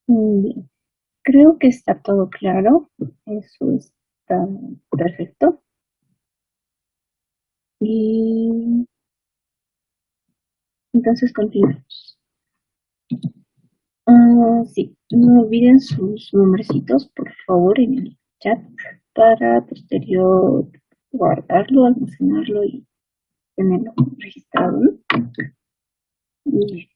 Bien, creo que está todo claro. Eso está perfecto. Y entonces continuamos. Sí, no olviden sus nombrecitos, por favor, en el chat para posterior guardarlo, almacenarlo y tenerlo registrado, ¿no? Bien.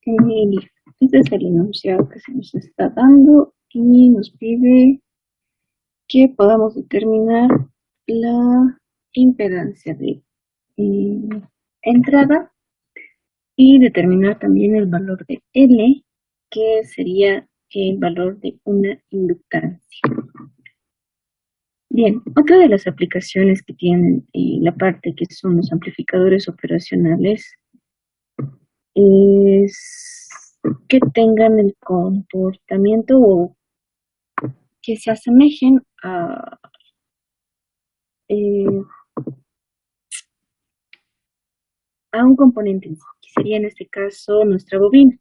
Listo. Este es el enunciado que se nos está dando y nos pide que podamos determinar la impedancia de entrada y determinar también el valor de L, que sería el valor de una inductancia. Bien, otra de las aplicaciones que tienen la parte que son los amplificadores operacionales es que tengan el comportamiento o que se asemejen eh, a un componente en sí, que sería en este caso nuestra bobina,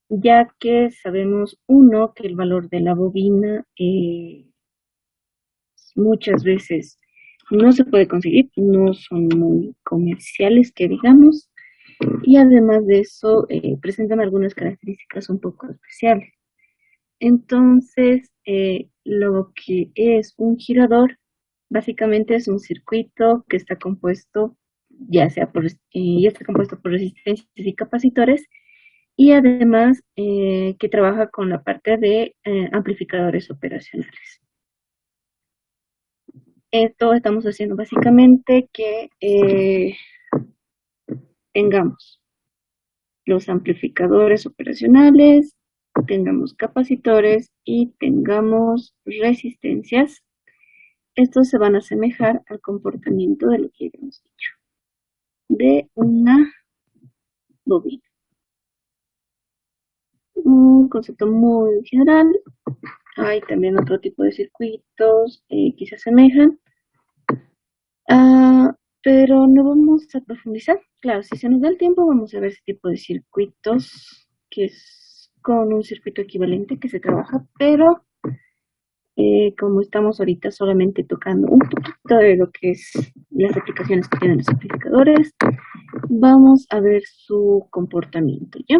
ya que sabemos, uno, que el valor de la bobina muchas veces no se puede conseguir, no son muy comerciales, que digamos, y además de eso presentan algunas características un poco especiales. Entonces, lo que es un girador Básicamente es un circuito que está compuesto, ya está compuesto por resistencias y capacitores, y además que trabaja con la parte de amplificadores operacionales. Esto estamos haciendo básicamente que tengamos los amplificadores operacionales, tengamos capacitores y tengamos resistencias. Estos se van a asemejar al comportamiento de lo que hemos dicho, de una bobina. Un concepto muy general. Hay también otro tipo de circuitos que se asemejan, pero no vamos a profundizar. Claro, si se nos da el tiempo, vamos a ver ese tipo de circuitos que es con un circuito equivalente que se trabaja, pero como estamos ahorita solamente tocando un poquito de lo que es las aplicaciones que tienen los amplificadores, vamos a ver su comportamiento, ¿ya?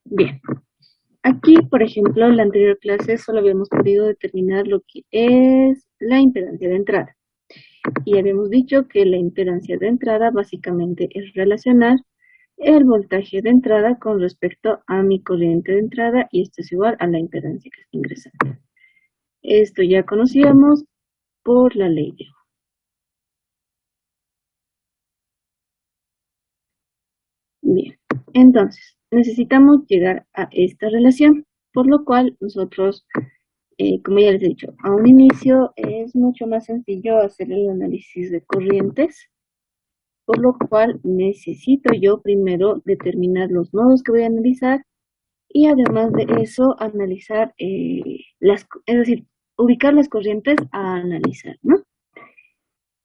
Bien. Aquí, por ejemplo, en la anterior clase solo habíamos podido determinar lo que es la impedancia de entrada. Y habíamos dicho que la impedancia de entrada básicamente es relacionar el voltaje de entrada con respecto a mi corriente de entrada, y esto es igual a la impedancia que está ingresando. Esto ya conocíamos por la ley de Ohm. Bien, entonces necesitamos llegar a esta relación, por lo cual nosotros, como ya les he dicho, a un inicio es mucho más sencillo hacer el análisis de corrientes, por lo cual necesito yo primero determinar los nodos que voy a analizar y además de eso analizar es decir, ubicar las corrientes a analizar, ¿no?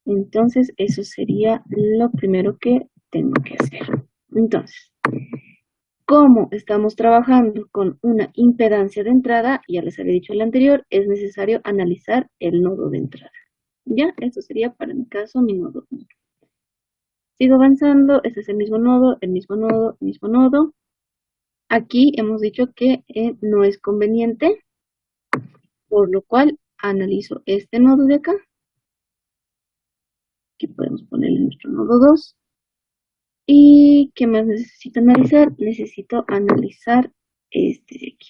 Entonces eso sería lo primero que tengo que hacer. Entonces, como estamos trabajando con una impedancia de entrada, ya les había dicho en la anterior, es necesario analizar el nodo de entrada. Ya, eso sería para mi caso mi nodo 1. Sigo avanzando, este es el mismo nodo, el mismo nodo, el mismo nodo. Aquí hemos dicho que no es conveniente, por lo cual analizo este nodo de acá. Aquí podemos ponerle nuestro nodo 2. ¿Y qué más necesito analizar? Necesito analizar este de aquí.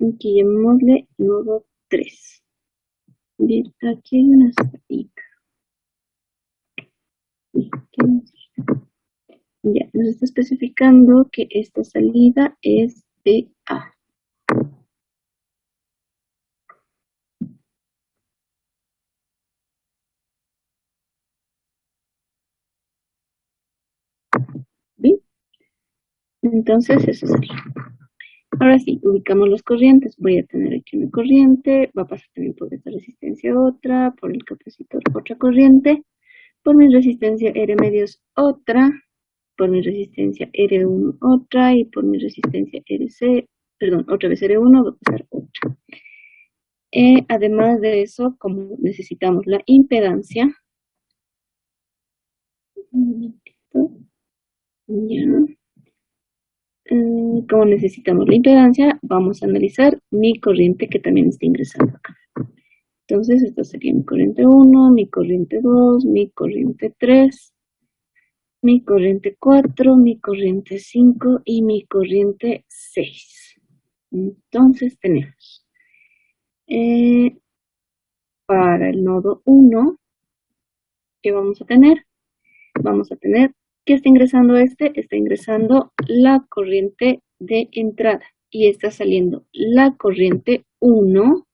Aquí llamémosle nodo 3. Bien, aquí hay una salida. Ya, nos está especificando que esta salida es de A. Bien, entonces eso sería. Ahora sí, ubicamos las corrientes. Voy a tener aquí una corriente, va a pasar también por esta resistencia otra, por el capacitor otra corriente, por mi resistencia R medios otra, por mi resistencia R1 otra, y por mi resistencia RC, perdón, otra vez R1 va a pasar otra. Además de eso, como necesitamos la impedancia, como necesitamos la impedancia, vamos a analizar mi corriente que también está ingresando acá. Entonces, esta sería mi corriente 1, mi corriente 2, mi corriente 3, mi corriente 4, mi corriente 5 y mi corriente 6. Entonces, tenemos para el nodo 1, ¿qué vamos a tener? Vamos a tener que está ingresando está ingresando la corriente de entrada y está saliendo la corriente 1.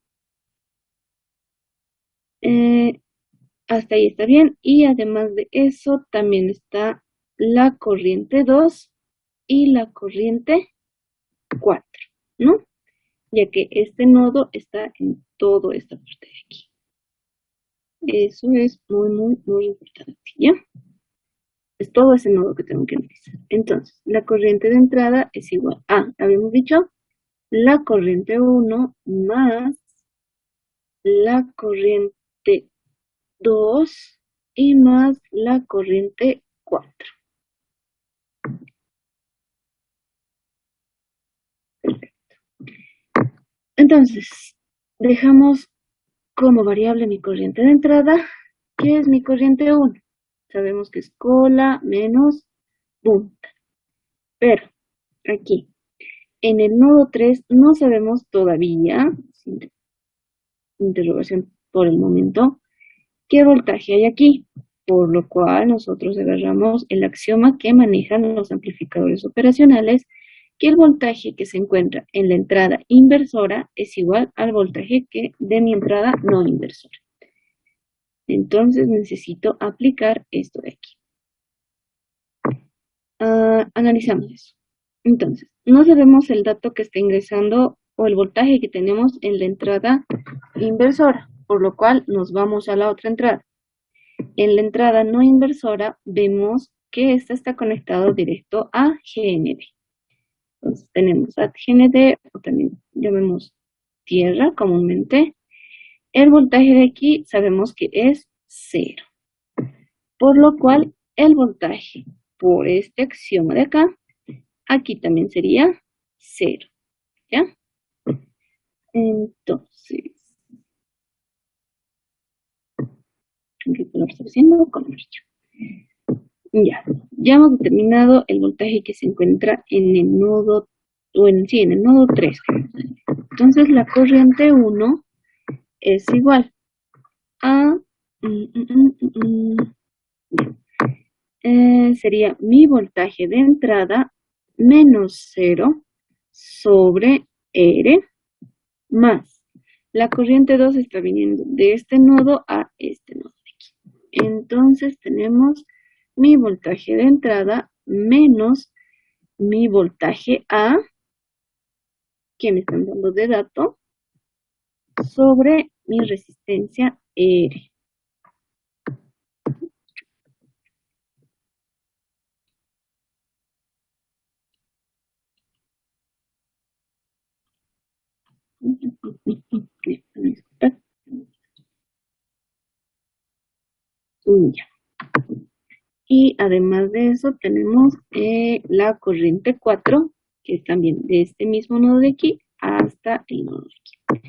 Hasta ahí está bien, y además de eso también está la corriente 2 y la corriente 4, ¿no? Ya que este nodo está en toda esta parte de aquí. Eso es muy, muy, muy importante, ¿ya? Es todo ese nodo que tengo que analizar. Entonces, la corriente de entrada es igual a, habíamos dicho, la corriente 1 más la corriente 2 y más la corriente 4. Entonces, dejamos como variable mi corriente de entrada, que es mi corriente 1. Sabemos que es cola menos punta. Pero aquí, en el nodo 3, no sabemos todavía, sin interrogación por el momento, qué voltaje hay aquí. Por lo cual nosotros agarramos el axioma que manejan los amplificadores operacionales, que el voltaje que se encuentra en la entrada inversora es igual al voltaje que de mi entrada no inversora. Entonces necesito aplicar esto de aquí. Analizamos eso. Entonces, no sabemos el dato que está ingresando o el voltaje que tenemos en la entrada inversora, por lo cual nos vamos a la otra entrada. En la entrada no inversora vemos que esta está conectado directo a GND. Entonces tenemos a GND, o también llamemos tierra comúnmente. El voltaje de aquí sabemos que es 0. Por lo cual el voltaje por este axioma de acá, aquí también sería 0. ¿Ya? Entonces, ¿qué color está haciendo? Con amarillo. Ya hemos determinado el voltaje que se encuentra en el nodo, o en el nodo 3. Entonces la corriente 1 es igual a, sería mi voltaje de entrada menos 0 sobre R más. La corriente 2 está viniendo de este nodo a este nodo de aquí. Entonces tenemos mi voltaje de entrada menos mi voltaje A, que me están dando de dato, sobre mi resistencia R. Ya. Y además de eso tenemos la corriente 4, que es también de este mismo nodo de aquí hasta el nodo de aquí.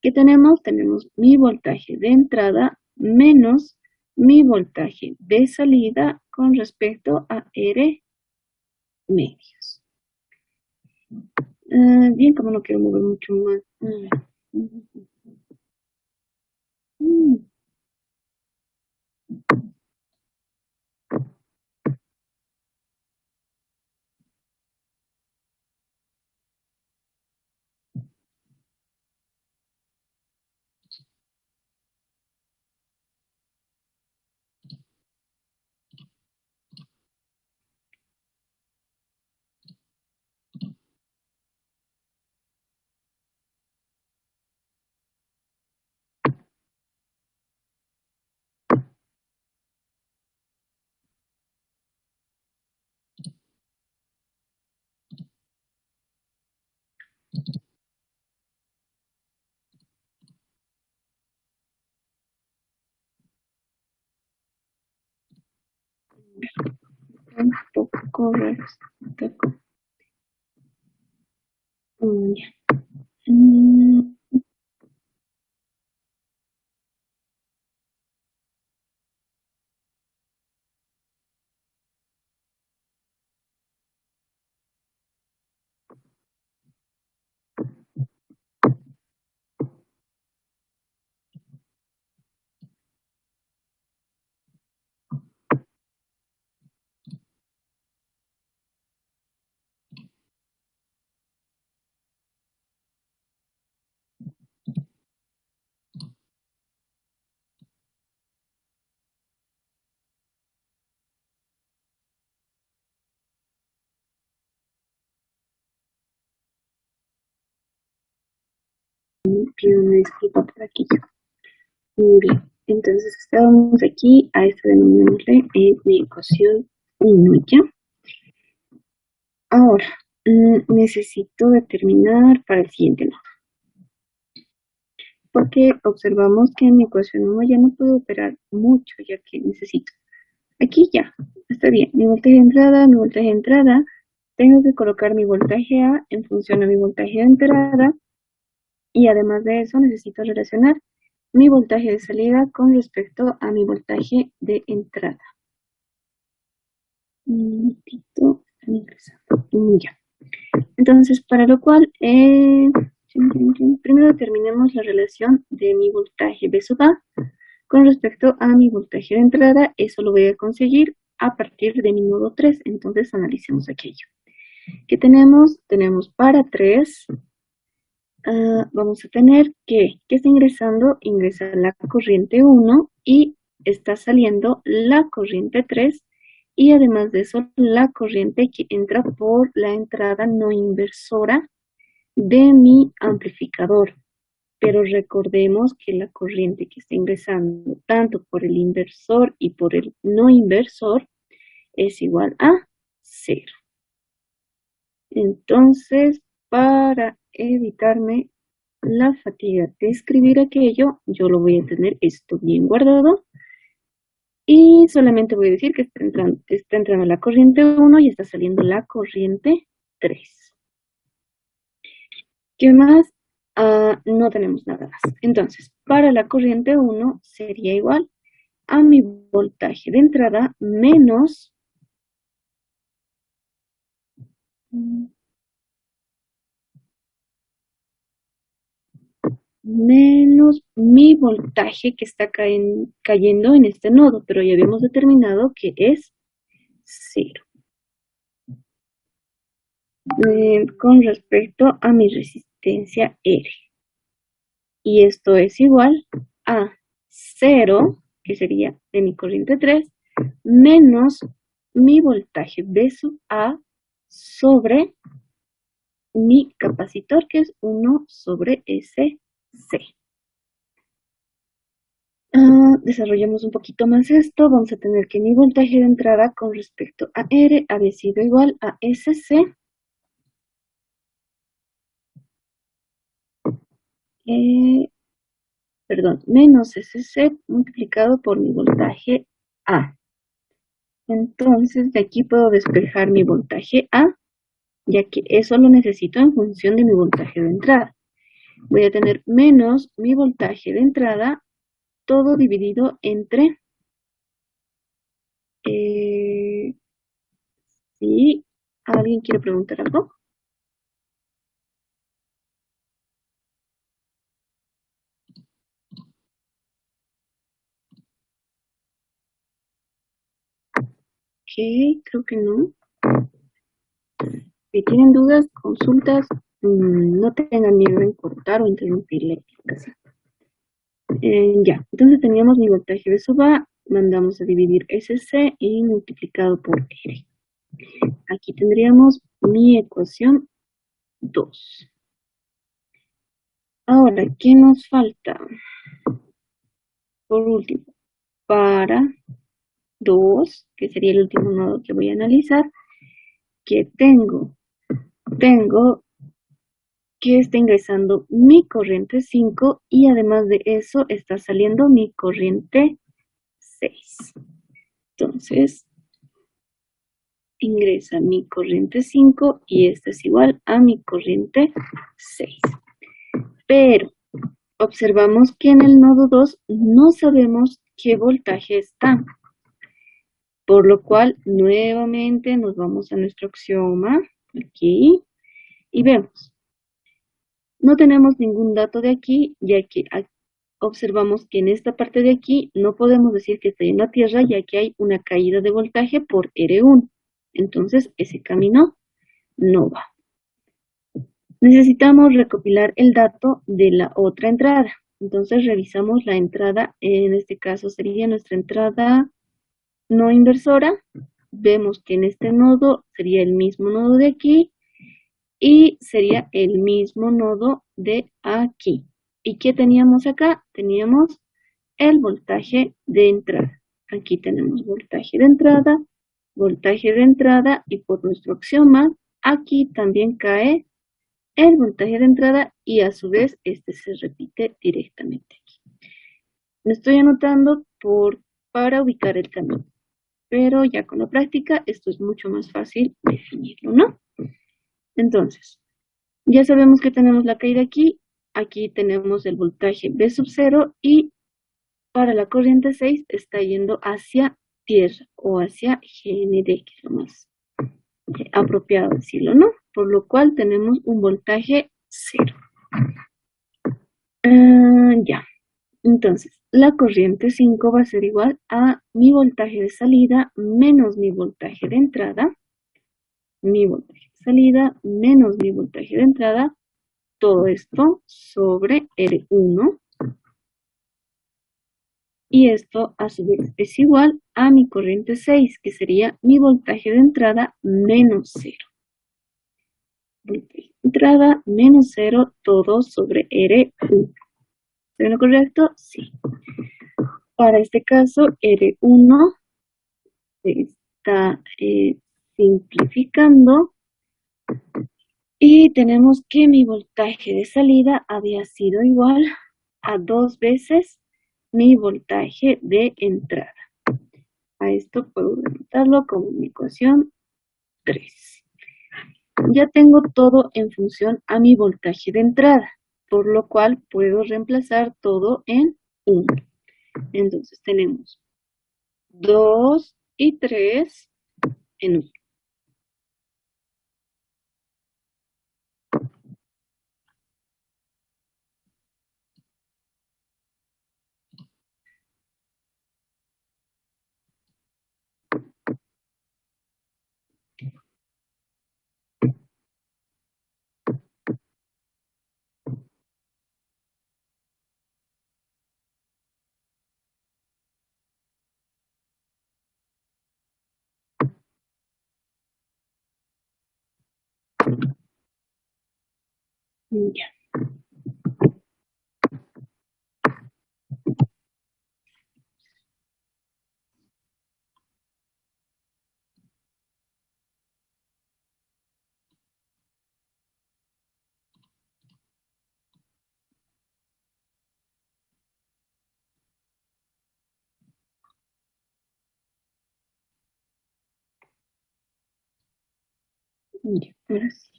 ¿Qué tenemos? Tenemos mi voltaje de entrada menos mi voltaje de salida con respecto a R medios. Bien, como no quiero mover mucho más. Un poco correcto. Ya. Pido una disculpa por aquí. Muy bien. Entonces estábamos aquí, a esto denominémosle mi ecuación 1, ¿ya? Ahora, necesito determinar para el siguiente nodo. Porque observamos que en mi ecuación 1 ya no puedo operar mucho, ya que necesito. Aquí ya, está bien. Mi voltaje de entrada. Tengo que colocar mi voltaje A en función a mi voltaje de entrada Y además de eso necesito relacionar mi voltaje de salida con respecto a mi voltaje de entrada. Un minutito, están ingresando. Ya. Entonces, para lo cual, primero determinemos la relación de mi voltaje B sub A con respecto a mi voltaje de entrada. Eso lo voy a conseguir a partir de mi nodo 3. Entonces, analicemos aquello. ¿Qué tenemos? Tenemos para 3, vamos a tener que está ingresando, ingresa la corriente 1 y está saliendo la corriente 3. Y además de eso, la corriente que entra por la entrada no inversora de mi amplificador. Pero recordemos que la corriente que está ingresando tanto por el inversor y por el no inversor es igual a 0. Entonces, para evitarme la fatiga de escribir aquello, yo lo voy a tener esto bien guardado. Y solamente voy a decir que está entrando la corriente 1 y está saliendo la corriente 3. ¿Qué más? No tenemos nada más. Entonces, para la corriente 1 sería igual a mi voltaje de entrada menos mi voltaje que está cayendo en este nodo, pero ya habíamos determinado que es 0. Con respecto a mi resistencia R. Y esto es igual a 0, que sería de mi corriente 3, menos mi voltaje B sub A sobre mi capacitor, que es 1 sobre SC. Desarrollemos un poquito más esto. Vamos a tener que mi voltaje de entrada con respecto a R había sido igual a SC menos SC multiplicado por mi voltaje A. Entonces, de aquí puedo despejar mi voltaje A, ya que eso lo necesito en función de mi voltaje de entrada. Voy a tener menos mi voltaje de entrada, todo dividido entre... ¿Sí? ¿Alguien quiere preguntar algo? Ok, creo que no. Si tienen dudas, consultas, no tengan miedo en cortar o interrumpir la explicación. Ya, entonces teníamos mi voltaje de sub A, mandamos a dividir SC y multiplicado por R. Aquí tendríamos mi ecuación 2. Ahora, ¿qué nos falta? Por último, para 2, que sería el último nodo que voy a analizar, que tengo que está ingresando mi corriente 5 y además de eso está saliendo mi corriente 6. Entonces, ingresa mi corriente 5 y esta es igual a mi corriente 6. Pero observamos que en el nodo 2 no sabemos qué voltaje está. Por lo cual, nuevamente nos vamos a nuestro axioma, aquí, y vemos. No tenemos ningún dato de aquí, ya que observamos que en esta parte de aquí no podemos decir que está en la Tierra, ya que hay una caída de voltaje por R1. Entonces, ese camino no va. Necesitamos recopilar el dato de la otra entrada. Entonces, revisamos la entrada, en este caso sería nuestra entrada no inversora. Vemos que en este nodo sería el mismo nodo de aquí y sería el mismo nodo de aquí. ¿Y qué teníamos acá? Teníamos el voltaje de entrada. Aquí tenemos voltaje de entrada y por nuestro axioma, aquí también cae el voltaje de entrada y a su vez este se repite directamente aquí. Me estoy anotando para ubicar el camino, pero ya con la práctica esto es mucho más fácil definirlo, ¿no? Entonces, ya sabemos que tenemos la caída aquí, aquí tenemos el voltaje V sub 0 y para la corriente 6 está yendo hacia tierra o hacia GND, que es lo más apropiado decirlo, ¿no? Por lo cual tenemos un voltaje 0. Ya. Entonces, la corriente 5 va a ser igual a mi voltaje de salida menos mi voltaje de entrada, mi voltaje de salida menos mi voltaje de entrada, todo esto sobre R1, y esto a su vez es igual a mi corriente 6, que sería mi voltaje de entrada menos 0. Voltaje de entrada menos 0, todo sobre R1. ¿Está lo correcto? Sí. Para este caso, R1 se está simplificando y tenemos que mi voltaje de salida había sido igual a 2 veces mi voltaje de entrada. A esto puedo anotarlo como mi ecuación 3. Ya tengo todo en función a mi voltaje de entrada, por lo cual puedo reemplazar todo en 1. Entonces tenemos 2 y 3 en 1. Ya. Ya, ahora sí.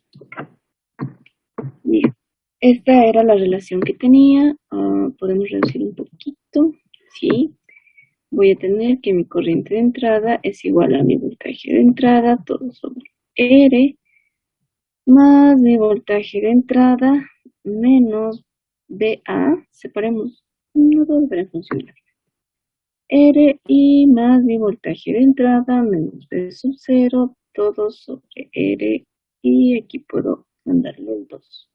Bien. Esta era la relación que tenía. Podemos reducir un poquito. Sí. Voy a tener que mi corriente de entrada es igual a mi voltaje de entrada, todo sobre R, más mi voltaje de entrada, menos VA. Separemos, no debería funcionar. R y más mi voltaje de entrada, menos V sub 0, todo sobre R. Y aquí puedo mandarle el 2.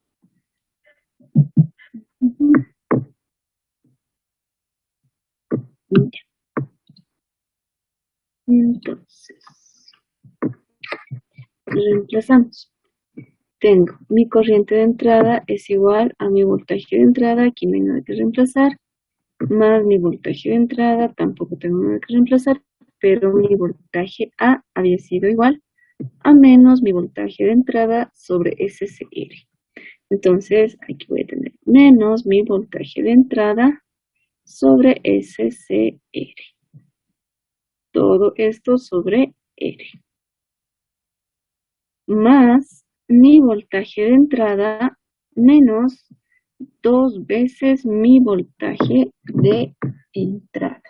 Ya. Entonces, reemplazamos. Tengo mi corriente de entrada es igual a mi voltaje de entrada, aquí no hay nada que reemplazar, más mi voltaje de entrada, tampoco tengo nada que reemplazar, pero mi voltaje A había sido igual a menos mi voltaje de entrada sobre SCR. Entonces, aquí voy a tener menos mi voltaje de entrada sobre SCR. Todo esto sobre R. Más mi voltaje de entrada menos 2 veces mi voltaje de entrada.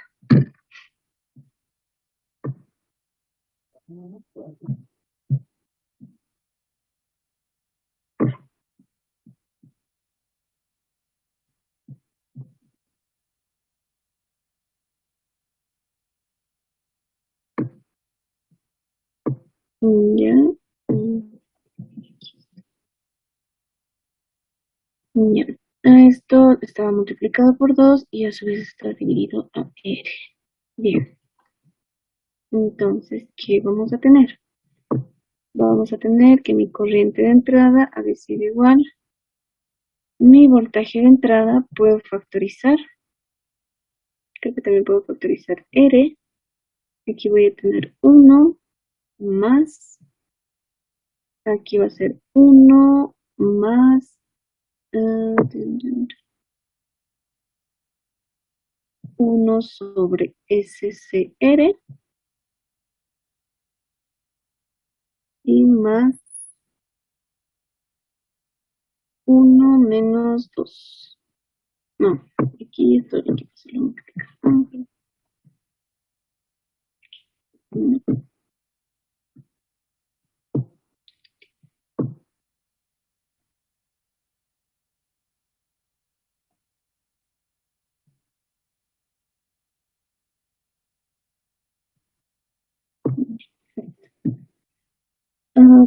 Ya. Ya. Esto estaba multiplicado por 2 y a su vez está dividido a R. Bien. Entonces, ¿qué vamos a tener? Vamos a tener que mi corriente de entrada ha sido igual. Mi voltaje de entrada puedo factorizar. Creo que también puedo factorizar R. Aquí voy a tener 1 más. Aquí va a ser 1 más 1 sobre SCR y más 1 menos 2. No, aquí esto lo que pasa lo multiplicar.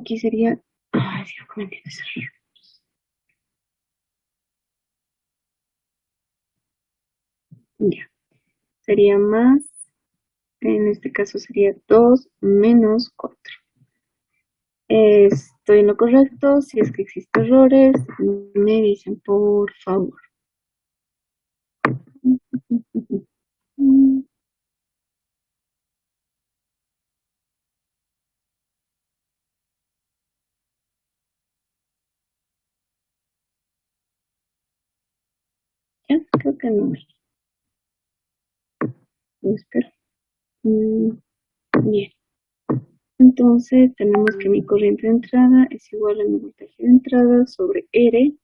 Aquí sería... Ay, sí, ¿cómo entiendo ese error? Ya, sería más, en este caso sería 2 menos 4. Estoy en lo correcto. Si es que existen errores, me dicen por favor. Ya, creo que no hay. Espero. Bien. Entonces tenemos que mi corriente de entrada es igual a mi voltaje de entrada sobre R.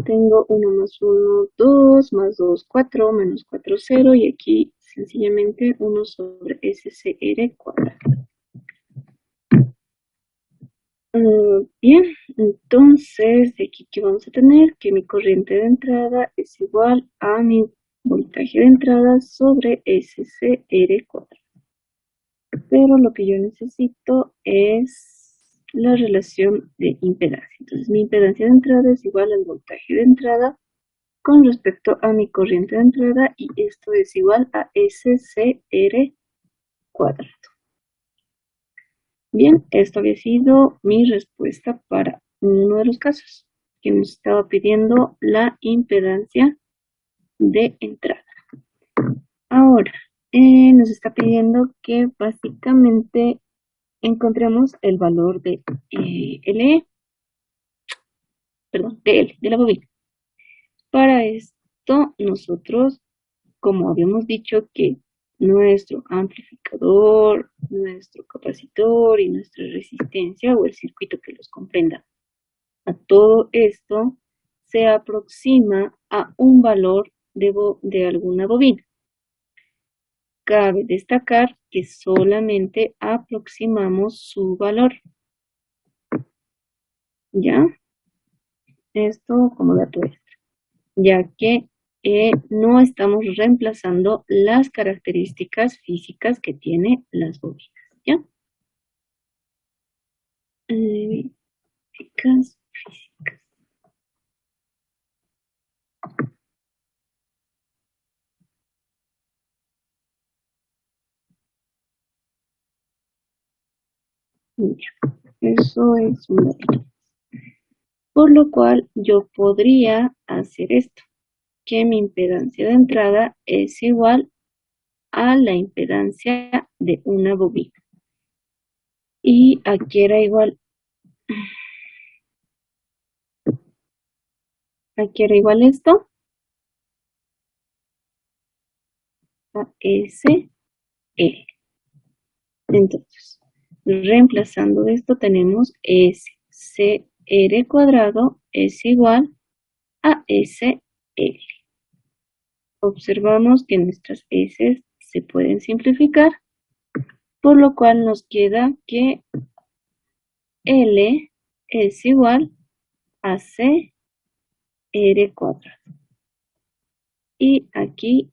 Tengo 1 más 1, 2, más 2, 4, menos 4, 0, y aquí sencillamente 1 sobre SCR cuadrado. Bien, entonces de aquí que vamos a tener que mi corriente de entrada es igual a mi voltaje de entrada sobre SCR cuadrado. Pero lo que yo necesito es la relación de impedancia. Entonces mi impedancia de entrada es igual al voltaje de entrada con respecto a mi corriente de entrada, y esto es igual a SCR cuadrado. Bien, esto había sido mi respuesta para uno de los casos que nos estaba pidiendo la impedancia de entrada. Ahora, nos está pidiendo que básicamente encontremos el valor de LE, perdón, de L, de la bobina. Para esto, nosotros, como habíamos dicho, que nuestro amplificador, nuestro capacitor y nuestra resistencia o el circuito que los comprenda a todo esto se aproxima a un valor de alguna bobina. Cabe destacar que solamente aproximamos su valor. ¿Ya? Esto como dato extra, ya que no estamos reemplazando las características físicas que tiene las bobinas. ¿Ya? Físicas. Ya. Eso es un dato. Por lo cual yo podría hacer esto, que mi impedancia de entrada es igual a la impedancia de una bobina. Y aquí era igual, aquí era igual esto a SL. Entonces, reemplazando esto tenemos SCR cuadrado es igual a SL. Observamos que nuestras S se pueden simplificar, por lo cual nos queda que L es igual a CR cuadrado. Y aquí,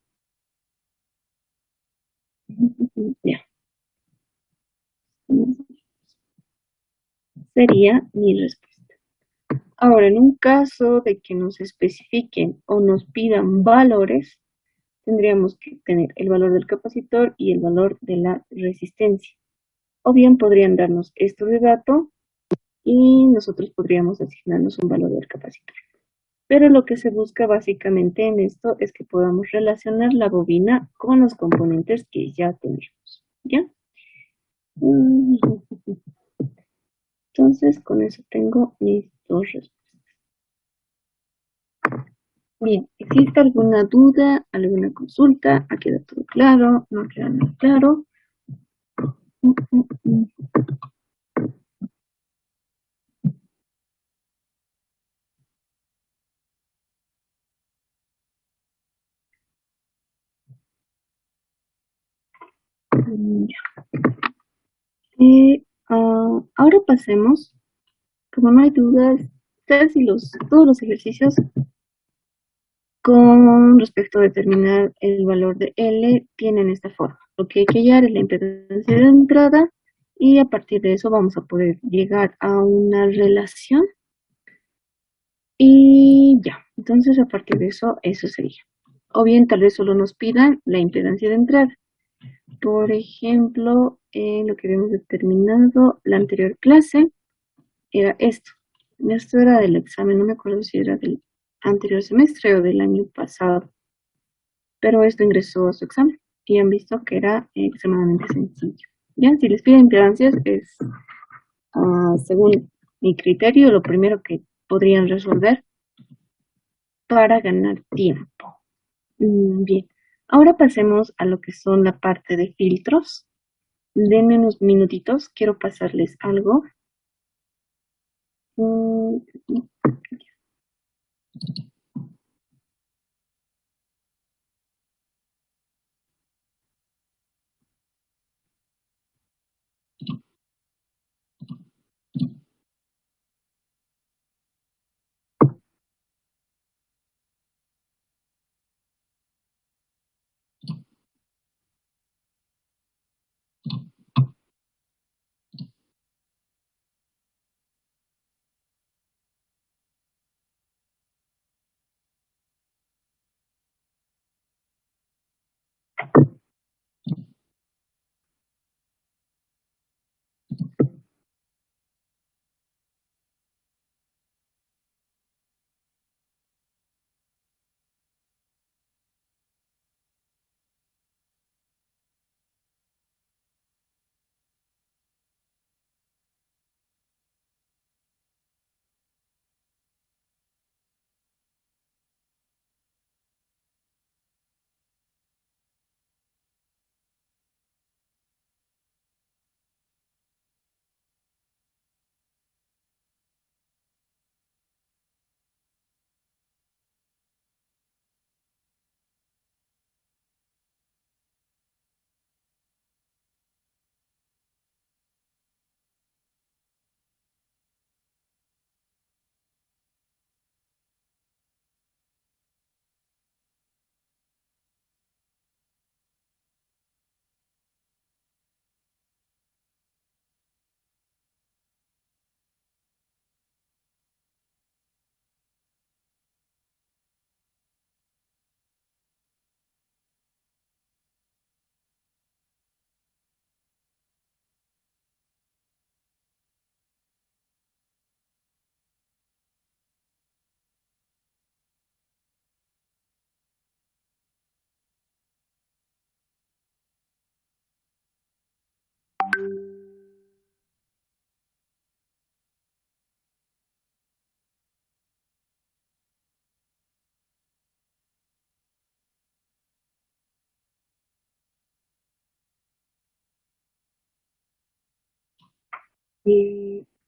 ya, sería mi respuesta. Ahora, en un caso de que nos especifiquen o nos pidan valores, tendríamos que tener el valor del capacitor y el valor de la resistencia. O bien podrían darnos esto de dato y nosotros podríamos asignarnos un valor del capacitor. Pero lo que se busca básicamente en esto es que podamos relacionar la bobina con los componentes que ya tenemos. ¿Ya? Entonces, con eso tengo mis dos respuestas. Bien, ¿existe alguna duda, alguna consulta? ¿Ha quedado todo claro? ¿No ha quedado nada claro? Ya. Ahora pasemos, como no hay dudas, casi todos los ejercicios con respecto a determinar el valor de L tienen esta forma. Lo que hay que hallar es la impedancia de entrada y a partir de eso vamos a poder llegar a una relación y ya. Entonces a partir de eso, eso sería. O bien tal vez solo nos pidan la impedancia de entrada. Por ejemplo, en lo que habíamos determinado la anterior clase era esto. Esto era del examen, no me acuerdo si era del anterior semestre o del año pasado, pero esto ingresó a su examen y han visto que era extremadamente sencillo. Ya, si les piden impedancias es, según mi criterio, lo primero que podrían resolver para ganar tiempo. Bien, ahora pasemos a lo que son la parte de filtros. Denme unos minutitos, quiero pasarles algo. Mm,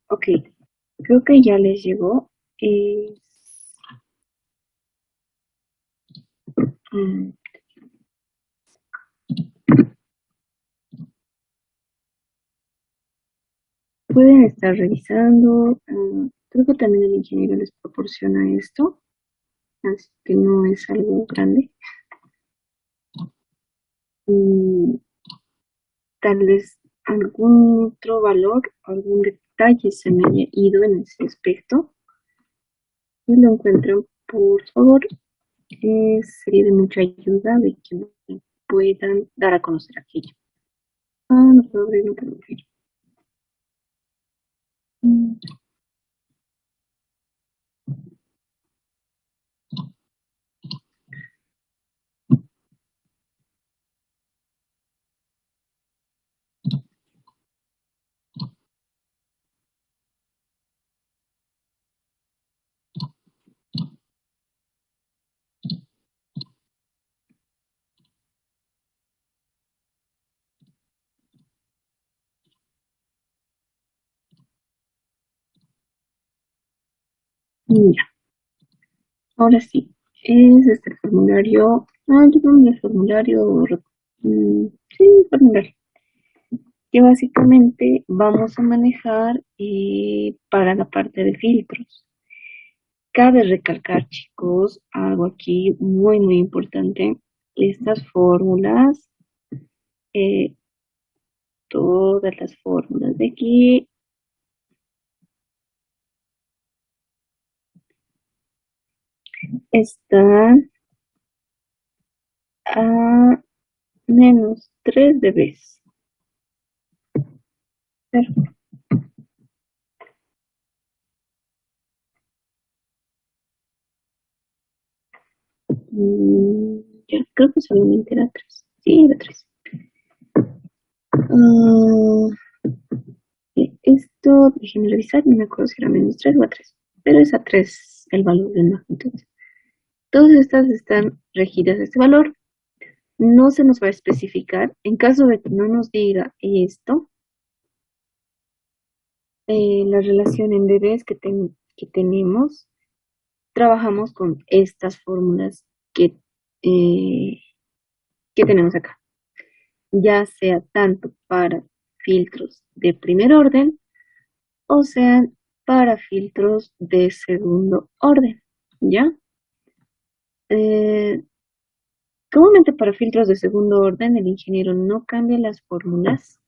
ok, creo que ya les llegó. Es, mm, pueden estar revisando. Creo que también el ingeniero les proporciona esto, así que no es algo grande. Y tal vez algún otro valor, algún detalle se me haya ido en ese aspecto. Si lo encuentran, por favor, sería de mucha ayuda de que me puedan dar a conocer aquello. No puedo abrir, no puedo abrir. Mm, Ya, ahora sí, es este formulario. Yo creo que el formulario. Sí, formulario. que básicamente vamos a manejar para la parte de filtros. Cabe recalcar, chicos, algo aquí muy importante. Estas fórmulas, eh, todas las fórmulas de aquí, están a menos 3 dB. Perfecto. Ya, creo que solamente era 3. Sí, era 3. Esto, déjenme revisar, no me acuerdo si era menos 3 o a 3, pero es a 3 el valor de magnitud. Todas estas están regidas a este valor. No se nos va a especificar. En caso de que no nos diga esto, la relación en dBs que tenemos, trabajamos con estas fórmulas eh, que tenemos acá. Ya sea tanto para filtros de primer orden o sean para filtros de segundo orden, ¿ya? Comúnmente para filtros de segundo orden el ingeniero no cambia las fórmulas,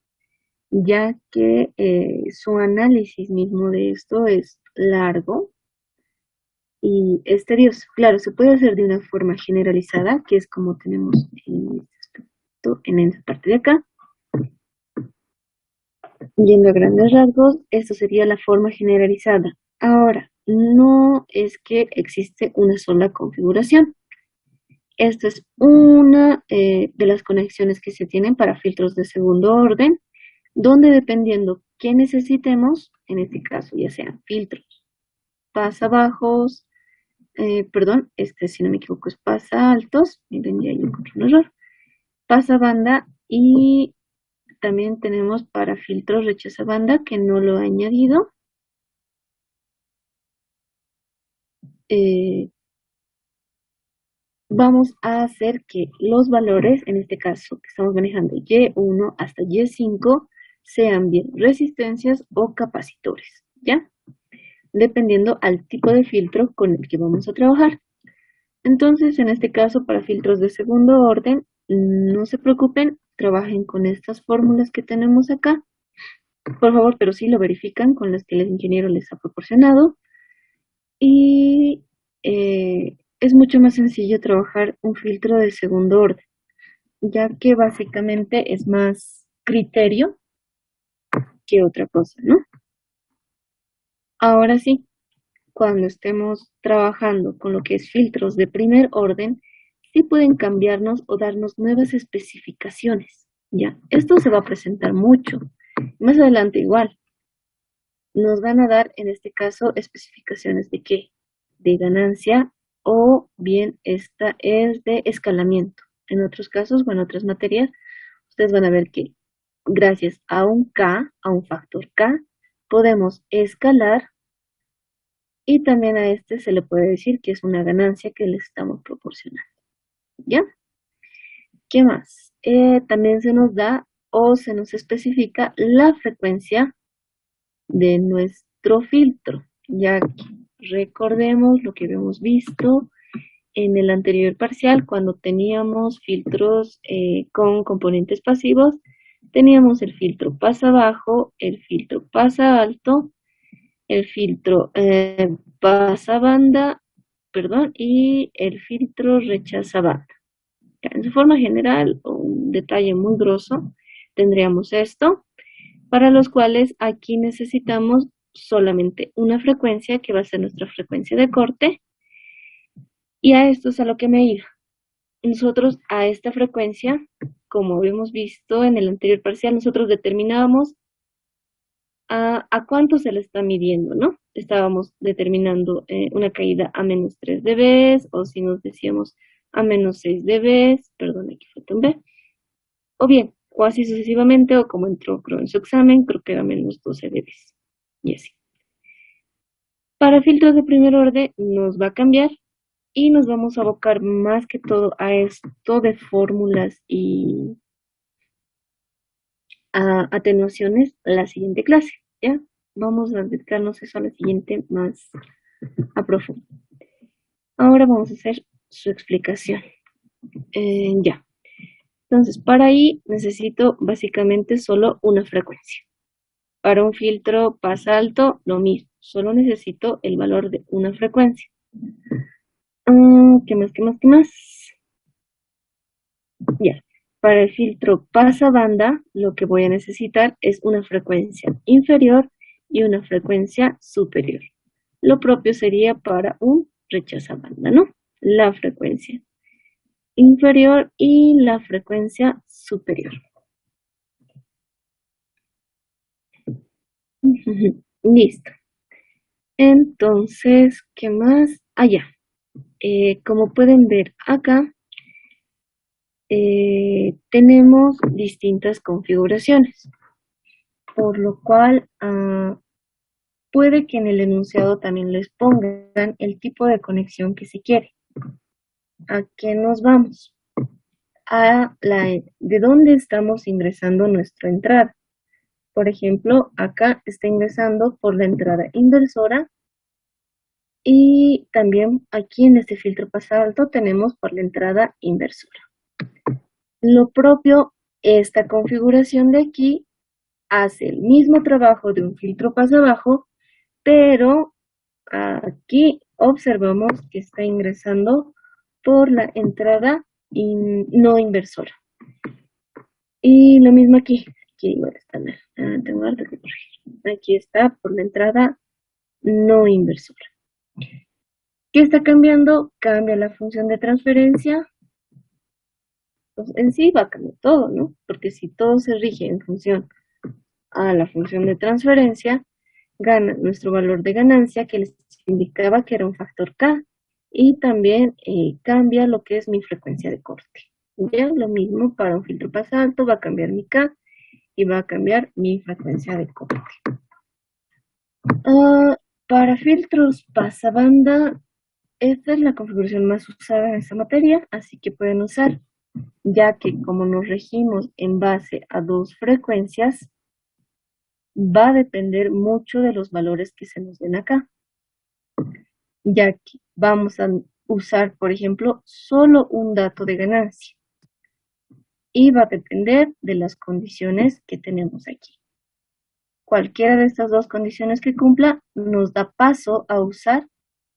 ya que su análisis mismo de esto es largo y es tedioso. Claro, se puede hacer de una forma generalizada, que es como tenemos en este aspecto, en esta parte de acá. Yendo a grandes rasgos, esto sería la forma generalizada. Ahora, no es que existe una sola configuración. Esta es una de las conexiones que se tienen para filtros de segundo orden, donde dependiendo qué necesitemos, en este caso ya sean filtros pasa bajos, perdón, este si no me equivoco es pasa altos, miren ya yo encontré un error, pasa banda y también tenemos para filtros rechaza banda que no lo he añadido. Vamos a hacer que los valores, en este caso que estamos manejando Y1 hasta Y5, sean bien resistencias o capacitores, ¿ya? Dependiendo al tipo de filtro con el que vamos a trabajar. Entonces, en este caso, para filtros de segundo orden, no se preocupen, trabajen con estas fórmulas que tenemos acá, por favor, pero sí lo verifican con las que el ingeniero les ha proporcionado. Y es mucho más sencillo trabajar un filtro de segundo orden, ya que básicamente es más criterio que otra cosa, ¿no? Ahora sí, cuando estemos trabajando con lo que es filtros de primer orden, sí pueden cambiarnos o darnos nuevas especificaciones, ¿ya? Esto se va a presentar mucho. Más adelante igual, nos van a dar en este caso especificaciones de qué, de ganancia o bien esta es de escalamiento. En otros casos o en otras materias, ustedes van a ver que gracias a un K, a un factor K, podemos escalar y también a este se le puede decir que es una ganancia que les estamos proporcionando. ¿Ya? ¿Qué más? También se nos da o se nos especifica la frecuencia de nuestro filtro, ya que recordemos lo que habíamos visto en el anterior parcial cuando teníamos filtros con componentes pasivos, teníamos el filtro pasa bajo, el filtro pasa alto, el filtro pasa banda, perdón, y el filtro rechaza banda. En su forma general, un detalle muy grosso, tendríamos esto, para los cuales aquí necesitamos solamente una frecuencia que va a ser nuestra frecuencia de corte, y a esto es a lo que me iba. Nosotros a esta frecuencia, como habíamos visto en el anterior parcial, nosotros determinábamos a cuánto se le está midiendo, ¿no? Estábamos determinando una caída a menos 3 dB, o si nos decíamos a menos 6 dB, perdón, aquí falta un B, o bien, o así sucesivamente, o como entró creo en su examen, creo que era menos 12 dB, y así. Para filtros de primer orden nos va a cambiar y nos vamos a abocar más que todo a esto de fórmulas y atenuaciones la siguiente clase, ¿ya? Vamos a dedicarnos eso a la siguiente más a profundo. Ahora vamos a hacer su explicación. Ya. Entonces, para ahí necesito básicamente solo una frecuencia. Para un filtro pasa alto, lo mismo. Solo necesito el valor de una frecuencia. ¿Qué más, qué más, qué más? Ya. Para el filtro pasabanda, lo que voy a necesitar es una frecuencia inferior y una frecuencia superior. Lo propio sería para un rechazabanda, ¿no? La frecuencia inferior y la frecuencia superior. Listo. Entonces, ¿qué más? Ya. Como pueden ver acá, tenemos distintas configuraciones, por lo cual puede que en el enunciado también les pongan el tipo de conexión que se quiere. ¿A qué nos vamos? ¿De dónde estamos ingresando nuestra entrada? Por ejemplo, acá está ingresando por la entrada inversora y también aquí en este filtro pasa alto tenemos por la entrada inversora. Lo propio, esta configuración de aquí hace el mismo trabajo de un filtro pasa abajo, pero aquí observamos que está ingresando por la entrada no inversora. Y lo mismo aquí. Aquí igual está tengo algo que corregir. Aquí está por la entrada no inversora. ¿Qué está cambiando? Cambia la función de transferencia. Pues en sí va a cambiar todo, ¿no? Porque si todo se rige en función a la función de transferencia, gana nuestro valor de ganancia que les indicaba que era un factor K y también cambia lo que es mi frecuencia de corte. Ya lo mismo para un filtro pasa alto va a cambiar mi K y va a cambiar mi frecuencia de corte. Para filtros pasabanda, esta es la configuración más usada en esta materia, así que pueden usar, ya que como nos regimos en base a dos frecuencias, va a depender mucho de los valores que se nos den acá, ya que vamos a usar, por ejemplo, solo un dato de ganancia y va a depender de las condiciones que tenemos aquí. Cualquiera de estas dos condiciones que cumpla nos da paso a usar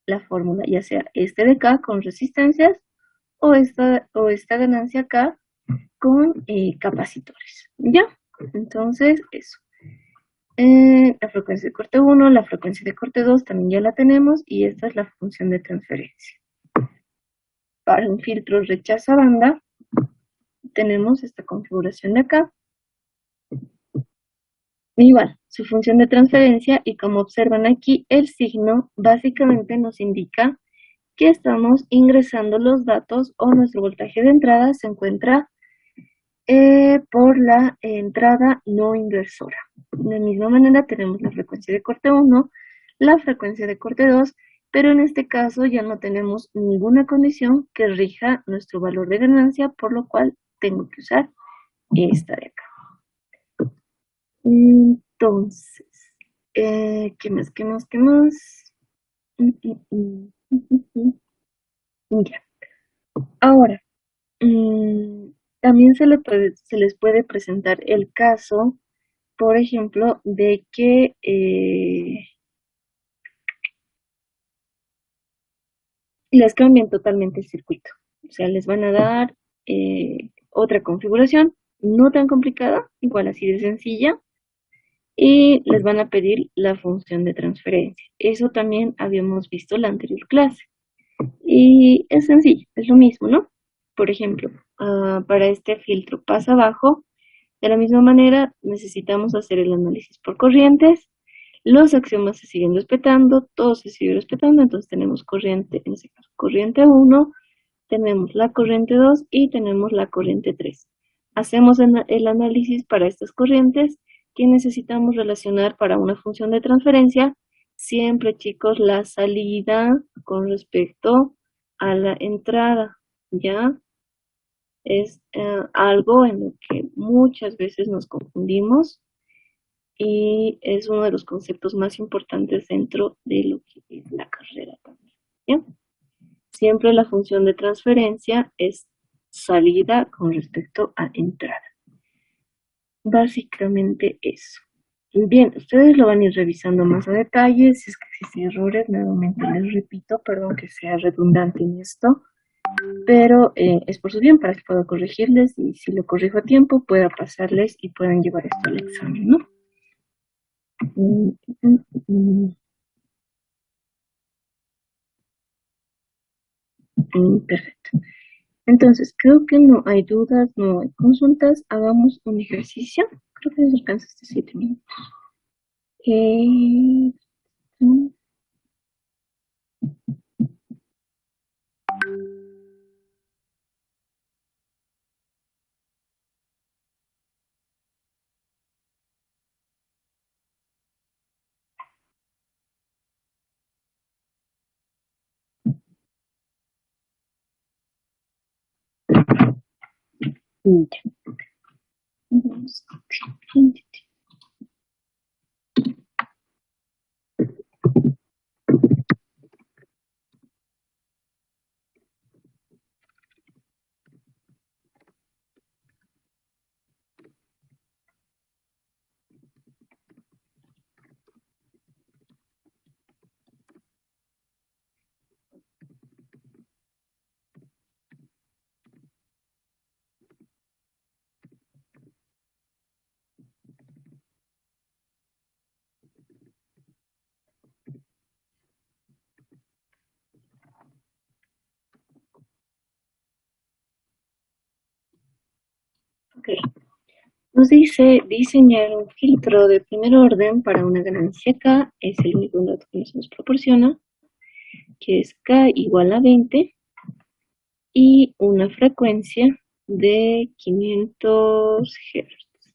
la fórmula, ya sea este de K con resistencias o esta ganancia K con capacitores. ¿Ya? Entonces, eso. La frecuencia de corte 1, la frecuencia de corte 2 también ya la tenemos y esta es la función de transferencia. Para un filtro rechaza banda tenemos esta configuración de acá. Igual, su función de transferencia y como observan aquí, el signo básicamente nos indica que estamos ingresando los datos o nuestro voltaje de entrada se encuentra por la entrada no inversora. De la misma manera tenemos la frecuencia de corte 1, la frecuencia de corte 2, pero en este caso ya no tenemos ninguna condición que rija nuestro valor de ganancia, por lo cual tengo que usar esta de acá. Entonces, ¿qué más, qué más, qué más? Ya. Ahora, también se les puede presentar el caso, por ejemplo, de que les cambien totalmente el circuito. O sea, les van a dar otra configuración, no tan complicada, igual así de sencilla, y les van a pedir la función de transferencia. Eso también habíamos visto en la anterior clase. Y es sencillo, es lo mismo, ¿no? Por ejemplo, para este filtro pasa abajo, de la misma manera necesitamos hacer el análisis por corrientes, los axiomas se siguen respetando, todo se sigue respetando, entonces tenemos corriente, en este caso corriente 1, tenemos la corriente 2 y tenemos la corriente 3. Hacemos el análisis para estas corrientes que necesitamos relacionar para una función de transferencia. Siempre, chicos, la salida con respecto a la entrada, ¿ya? Es algo en lo que muchas veces nos confundimos y es uno de los conceptos más importantes dentro de lo que es la carrera también. ¿Ya? Siempre la función de transferencia es salida con respecto a entrada. Básicamente eso. Bien, ustedes lo van a ir revisando más a detalle. Si es que existen errores, nuevamente les repito, perdón que sea redundante en esto, pero es por su bien para que pueda corregirles y si lo corrijo a tiempo pueda pasarles y puedan llevar esto al examen, ¿no? Mm, mm, mm, Perfecto. Entonces, creo que no hay dudas, no hay consultas. Hagamos un ejercicio. Creo que nos alcanza hasta 7 minutos. Eh, mm, ya. Vamos. Ok. Nos dice diseñar un filtro de primer orden para una ganancia K, es el único dato que nos proporciona, que es K igual a 20 y una frecuencia de 500 Hz.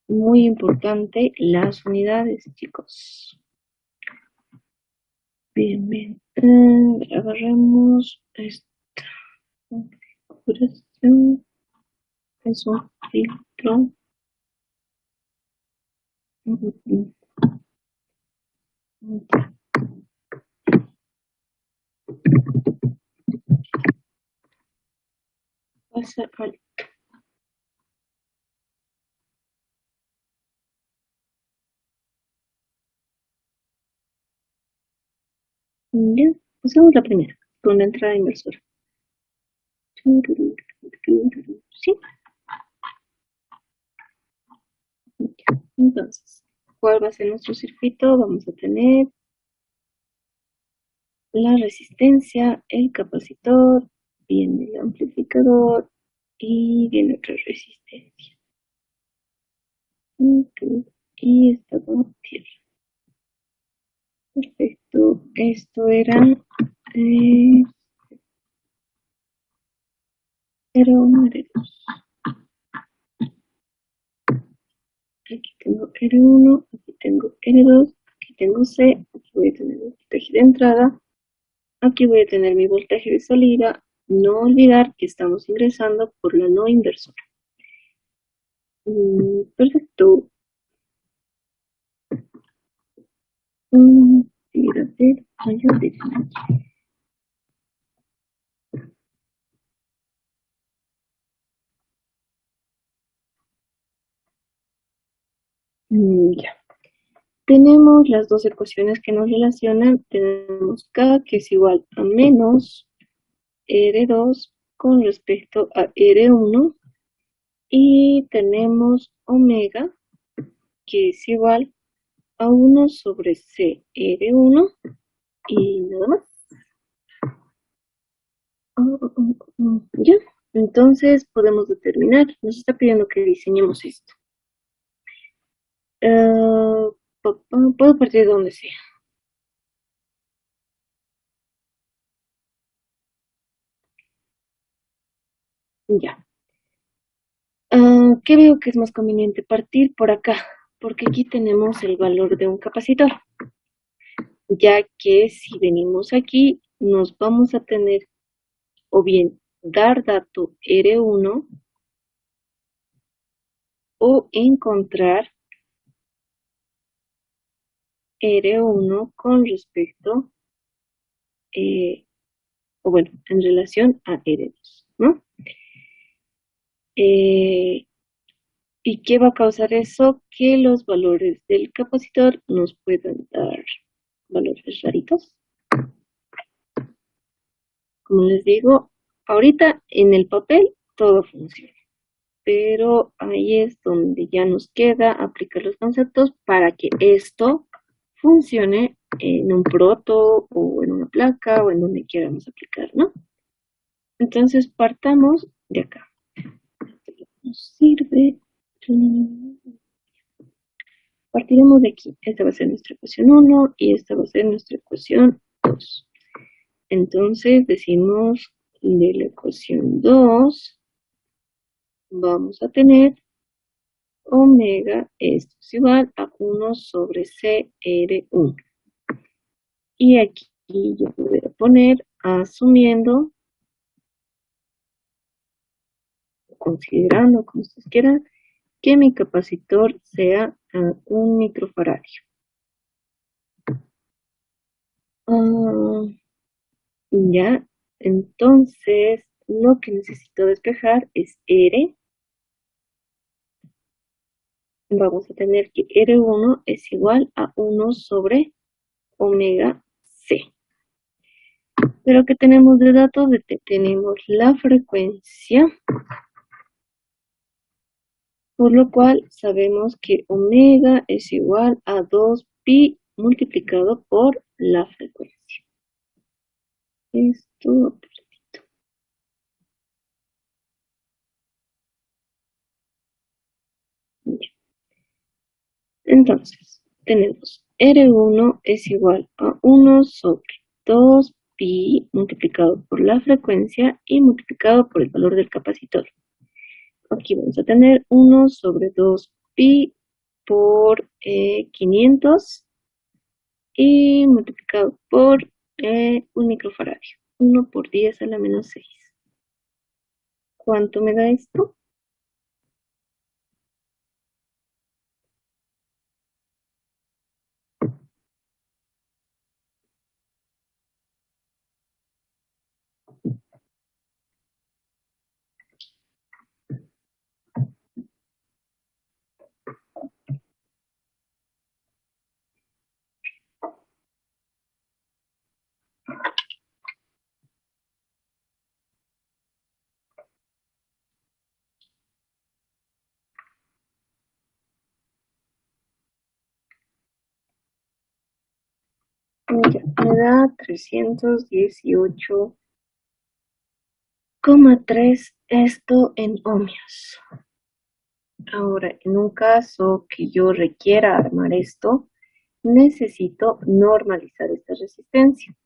Muy importante las unidades, chicos. Bien, bien. Agarremos esta configuración. Es un filtro. Pasa al. Ya, pasamos la primera, con la entrada inversora. Sí, entonces, ¿cuál va a ser nuestro circuito? Vamos a tener la resistencia, el capacitor, viene el amplificador y viene otra resistencia. Y esta como tierra. Perfecto. Esto era un R2. Aquí tengo R1, aquí tengo R2, aquí tengo C, aquí voy a tener el voltaje de entrada, aquí voy a tener mi voltaje de salida. No olvidar que estamos ingresando por la no inversora. Perfecto. Fíjate, mayor diferencia. Ya. Tenemos las dos ecuaciones que nos relacionan. Tenemos K que es igual a menos R2 con respecto a R1 y tenemos omega que es igual a 1 sobre CR1 y nada más. Ya, entonces podemos determinar, nos está pidiendo que diseñemos esto. Puedo partir de donde sea. Ya. ¿Qué veo que es más conveniente? Partir por acá, porque aquí tenemos el valor de un capacitor, ya que si venimos aquí, nos vamos a tener o bien dar dato R1 o encontrar R1 con respecto, o bueno, en relación a R2, ¿no? ¿Y qué va a causar eso? Que los valores del capacitor nos puedan dar valores raritos. Como les digo, ahorita en el papel todo funciona, pero ahí es donde ya nos queda aplicar los conceptos para que esto funcione en un proto o en una placa o en donde queramos aplicar, ¿no? Entonces partamos de acá. Nos sirve. Partiremos de aquí. Esta va a ser nuestra ecuación 1 y esta va a ser nuestra ecuación 2. Entonces decimos de la ecuación 2 vamos a tener omega, esto es igual a 1 sobre CR1. Y aquí yo voy a poner asumiendo, considerando, como ustedes quieran, que mi capacitor sea 1 microfaradio. Ya, entonces lo que necesito despejar es R. Vamos a tener que R1 es igual a 1 sobre omega C. Pero ¿qué tenemos de datos? Tenemos la frecuencia, por lo cual sabemos que omega es igual a 2pi multiplicado por la frecuencia. Esto, entonces, tenemos R1 es igual a 1 sobre 2pi multiplicado por la frecuencia y multiplicado por el valor del capacitor. Aquí vamos a tener 1 sobre 2pi por 500 y multiplicado por 1 microfaradio. 1 por 10 a la menos 6. ¿Cuánto me da esto? Ya, me da 318,3 esto en ohmios. Ahora, en un caso que yo requiera armar esto, necesito normalizar esta resistencia.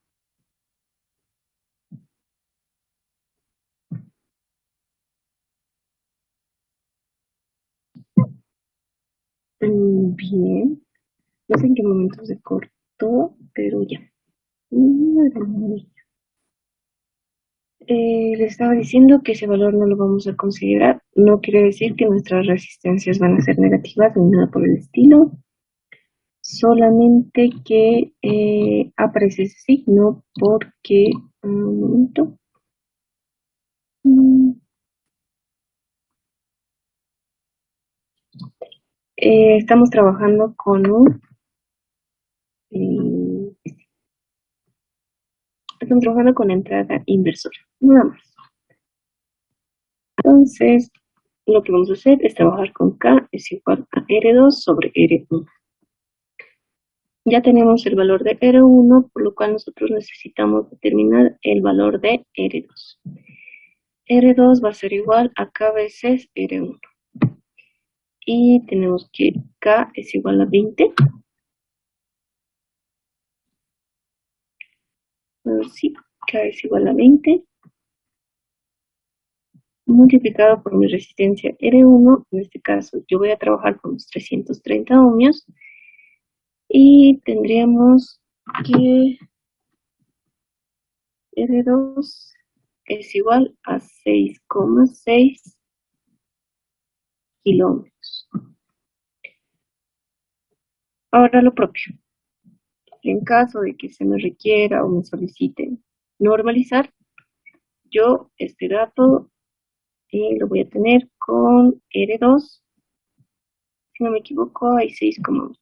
Bien, no sé en qué momento se cortó, pero ya. Les estaba diciendo que ese valor no lo vamos a considerar. No quiere decir que nuestras resistencias van a ser negativas ni nada por el estilo. Solamente que aparece ese signo porque, un momento. Estamos trabajando con estamos trabajando con entrada inversora, nada más. Entonces, lo que vamos a hacer es trabajar con K es igual a R2 sobre R1. Ya tenemos el valor de R1, por lo cual nosotros necesitamos determinar el valor de R2. R2 va a ser igual a K veces R1. Y tenemos que K es igual a 20. Sí, K es igual a 20. Multiplicado por mi resistencia R1. En este caso, yo voy a trabajar con los 330 ohmios. Y tendríamos que R2 es igual a 6,6 kilómetros. Ahora lo propio. En caso de que se me requiera o me soliciten normalizar, yo este dato lo voy a tener con R2, si no me equivoco, hay 6,8.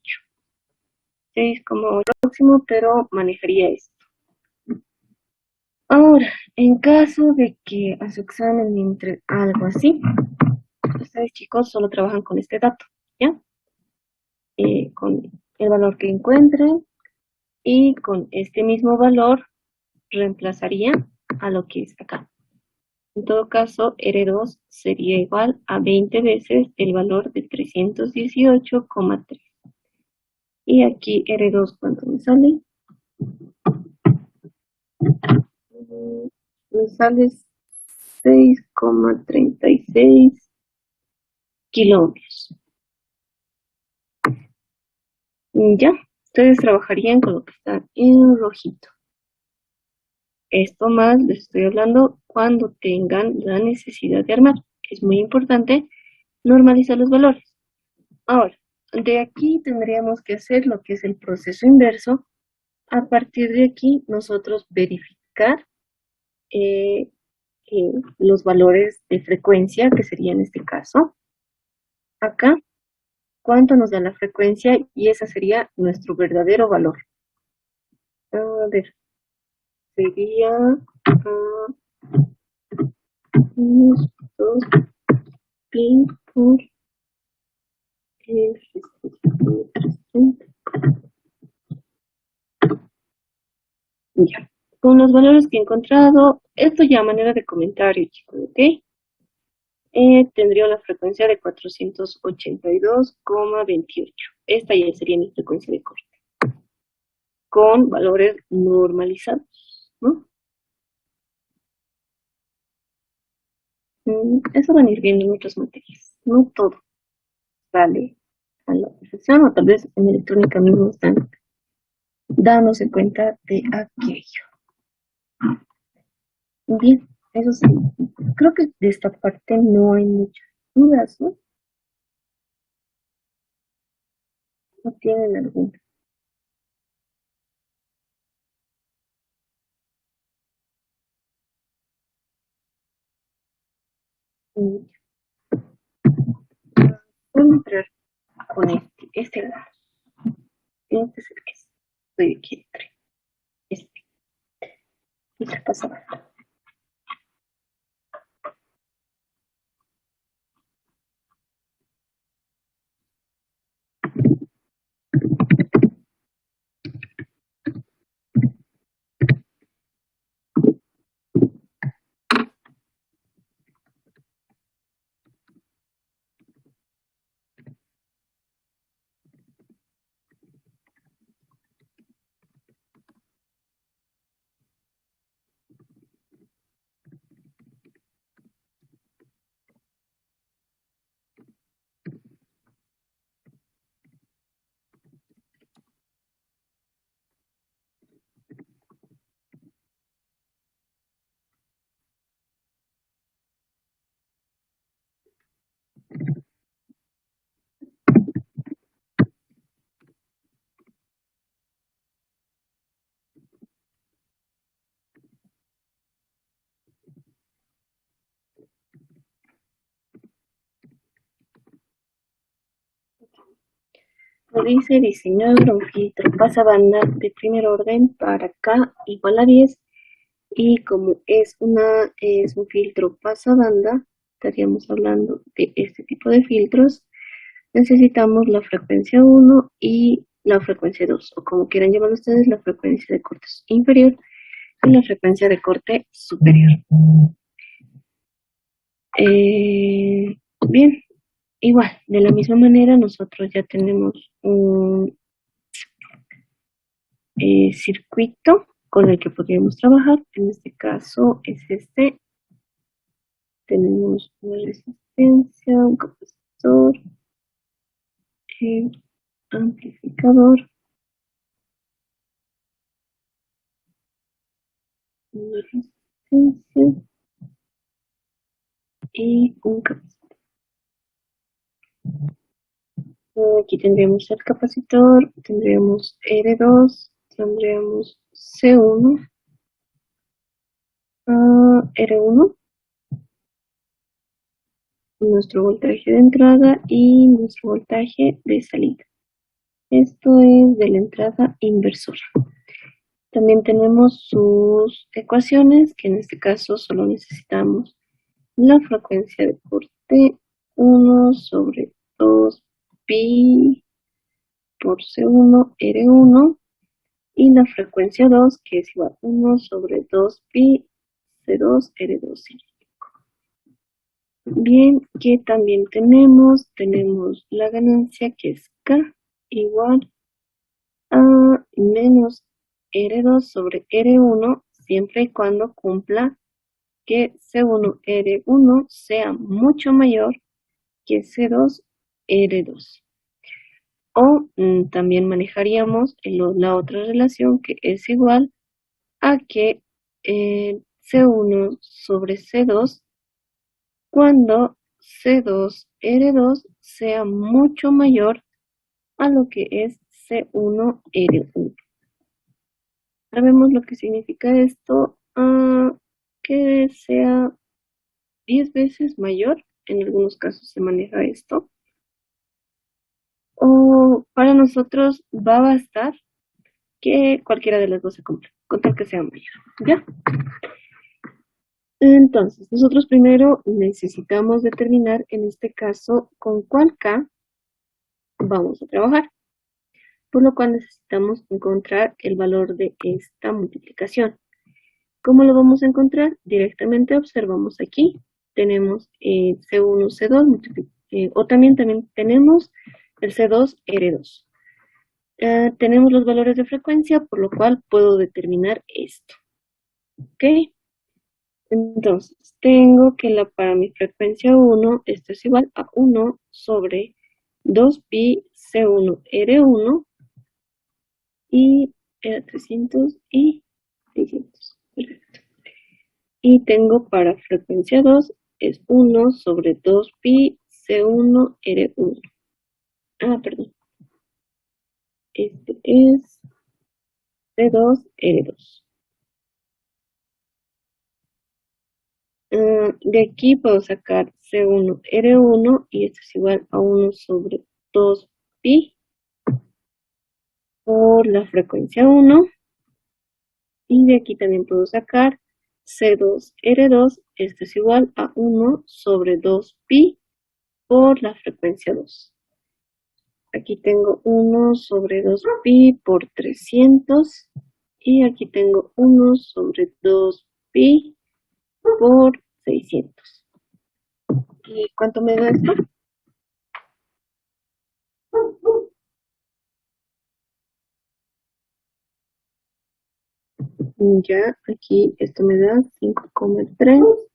6,8 máximo, pero manejaría esto. Ahora, en caso de que a su examen entre algo así, ustedes chicos solo trabajan con este dato, ¿ya? Con el valor que encuentren y con este mismo valor reemplazaría a lo que es acá. En todo caso, R2 sería igual a 20 veces el valor de 318,3. Y aquí R2, ¿cuánto me sale? Me sale 6,36 kilómetros. Ya, ustedes trabajarían con lo que está en rojito. Esto más les estoy hablando cuando tengan la necesidad de armar. Es muy importante normalizar los valores. Ahora, de aquí tendríamos que hacer lo que es el proceso inverso. A partir de aquí, nosotros verificar eh, los valores de frecuencia, que sería en este caso. Acá, cuánto nos da la frecuencia y ese sería nuestro verdadero valor. A ver, sería unos 2 pi por el 330. Ya. Con los valores que he encontrado, esto ya a manera de comentario, chicos, ¿ok? Tendría una frecuencia de 482,28. Esta ya sería mi frecuencia de corte, con valores normalizados, ¿no? Eso van a ir viendo en otras materias. No todo sale a la perfección, o tal vez en electrónica mismo están dándose cuenta de aquello. Bien, eso sí, creo que de esta parte no hay muchas dudas, ¿no? ¿No tienen alguna? Mm, Voy a entrar con este es el que estoy aquí entre este, y se pasa. Dice diseñar un filtro pasabanda de primer orden para K igual a 10 y como es un filtro pasabanda, estaríamos hablando de este tipo de filtros, necesitamos la frecuencia 1 y la frecuencia 2 o como quieran llamar ustedes, la frecuencia de corte inferior y la frecuencia de corte superior. Bien, igual, de la misma manera nosotros ya tenemos un circuito con el que podríamos trabajar. En este caso es este. Tenemos una resistencia, un capacitor, el amplificador, una resistencia. y un capacitor. Aquí tendríamos el capacitor, tendríamos R2, tendríamos C1, R1, nuestro voltaje de entrada y nuestro voltaje de salida. Esto es de la entrada inversora. También tenemos sus ecuaciones, que en este caso solo necesitamos la frecuencia de corte 1 sobre 2 pi por C1 R1 y la frecuencia 2 que es igual a 1 sobre 2 pi C2 R2. Bien, que también tenemos la ganancia que es K igual a menos R2 sobre R1 siempre y cuando cumpla que C1 R1 sea mucho mayor que C2 R2. O también manejaríamos la otra relación que es igual a que C1 sobre C2 cuando C2 R2 sea mucho mayor a lo que es C1 R1. Sabemos lo que significa esto, que sea 10 veces mayor, en algunos casos se maneja esto, o para nosotros va a bastar que cualquiera de las dos se cumpla, con tal que sea mayor, ¿ya? Entonces, nosotros primero necesitamos determinar, en este caso, con cuál K vamos a trabajar, por lo cual necesitamos encontrar el valor de esta multiplicación. ¿Cómo lo vamos a encontrar? Directamente observamos aquí, tenemos C1, C2, o también tenemos el C2, R2. Tenemos los valores de frecuencia, por lo cual puedo determinar esto. ¿Ok? Entonces, tengo que para mi frecuencia 1, esto es igual a 1 sobre 2pi C1 R1 y 300 y 600. Perfecto. Y tengo para frecuencia 2 es 1 sobre 2pi C1 R1. Perdón. Este es C2 R2. De aquí puedo sacar C1 R1 y esto es igual a 1 sobre 2pi por la frecuencia 1. Y de aquí también puedo sacar C2 R2, esto es igual a 1 sobre 2pi por la frecuencia 2. Aquí tengo 1 sobre 2pi por 300 y aquí tengo 1 sobre 2pi por 600. ¿Y cuánto me da esto? Ya, aquí esto me da 5,3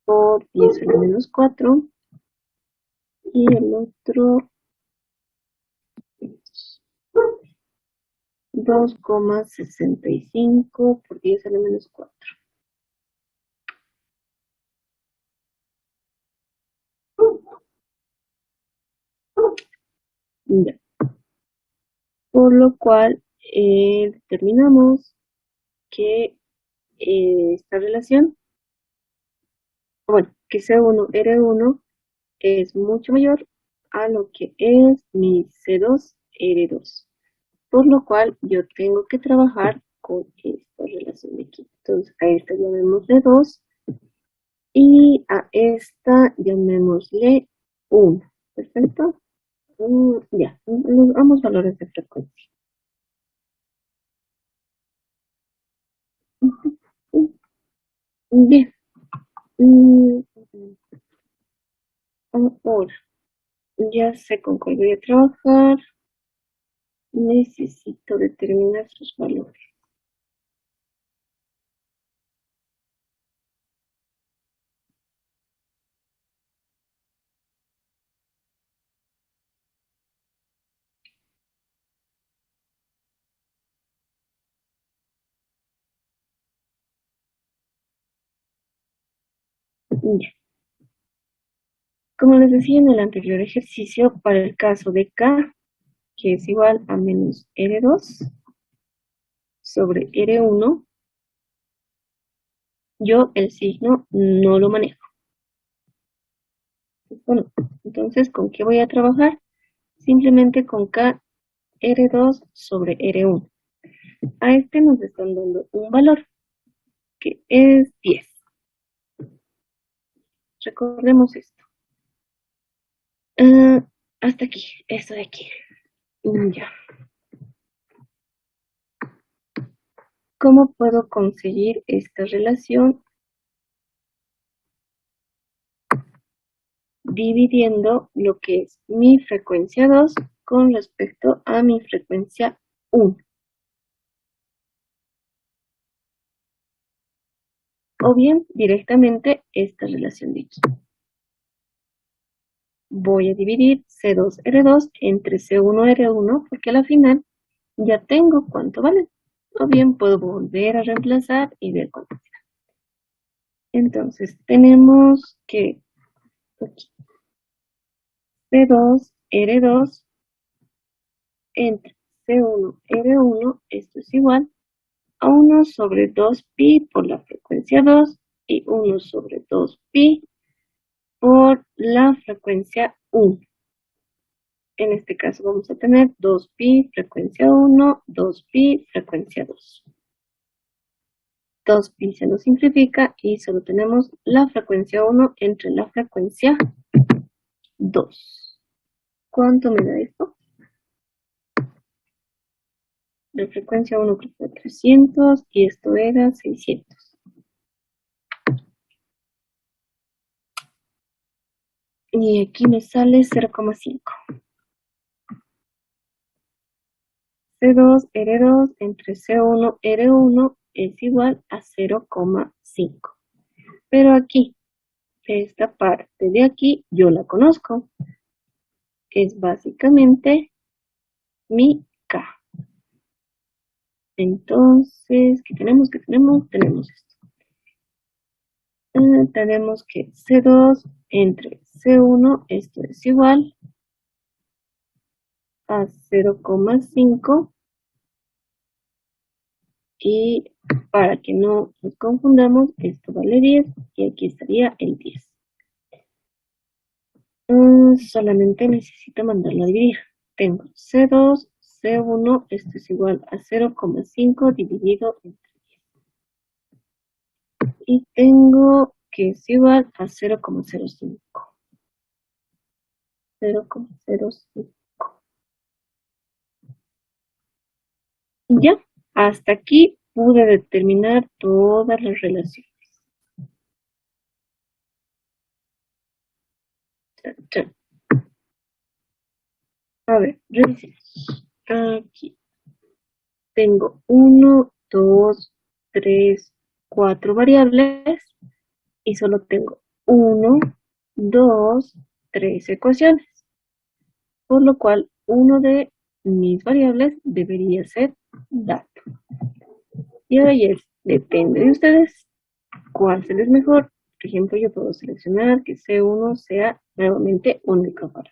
por 10 a la menos 4 y el otro 2,65 por 10 a la menos 4. Ya. Por lo cual determinamos que esta relación, bueno, que C1 R1 es mucho mayor a lo que es mi C2 R2. Por lo cual yo tengo que trabajar con esta relación de aquí. Entonces a esta llamémosle 2 y a esta llamémosle 1. ¿Perfecto? Ya, ambos valores de frecuencia. Bien. Ahora, ya sé con cuál voy a trabajar. Necesito determinar sus valores. Ya. Como les decía en el anterior ejercicio, para el caso de K, que es igual a menos R2 sobre R1, yo el signo no lo manejo. Bueno, entonces, ¿con qué voy a trabajar? Simplemente con K R2 sobre R1. A este nos están dando un valor, que es 10. Recordemos esto. Hasta aquí, esto de aquí. Ya. ¿Cómo puedo conseguir esta relación? Dividiendo lo que es mi frecuencia 2 con respecto a mi frecuencia 1. O bien directamente esta relación de aquí. Voy a dividir C2R2 entre C1R1 porque a la final ya tengo cuánto vale. O bien puedo volver a reemplazar y ver cuánto. Entonces tenemos que aquí, C2R2 entre C1R1, esto es igual a 1 sobre 2pi por la frecuencia 2 y 1 sobre 2pi por la frecuencia 1. En este caso vamos a tener 2pi frecuencia 1, 2pi frecuencia 2. 2pi se nos simplifica y solo tenemos la frecuencia 1 entre la frecuencia 2. ¿Cuánto me da esto? La frecuencia 1 creo que fue 300 y esto era 600. Y aquí me sale 0,5. C2R2 entre C1R1 es igual a 0,5. Pero aquí, esta parte de aquí, yo la conozco. Es básicamente mi K. Entonces, ¿qué tenemos? Tenemos esto. Tenemos que C2 entre C1, esto es igual a 0,5. Y para que no nos confundamos, esto vale 10 y aquí estaría el 10. Solamente necesito mandarlo a dividir. Tengo C2, C1, esto es igual a 0,5 dividido entre 10. Y tengo que es igual a 0,05. 0,05. Ya, hasta aquí pude determinar todas las relaciones. A ver, revisemos. Aquí tengo 1, 2, 3, 4 variables y solo tengo 1, 2, 3 ecuaciones. Por lo cual, uno de mis variables debería ser dato. Y ahora ya depende de ustedes cuál se les mejor. Por ejemplo, yo puedo seleccionar que C1 sea nuevamente un microfaradio.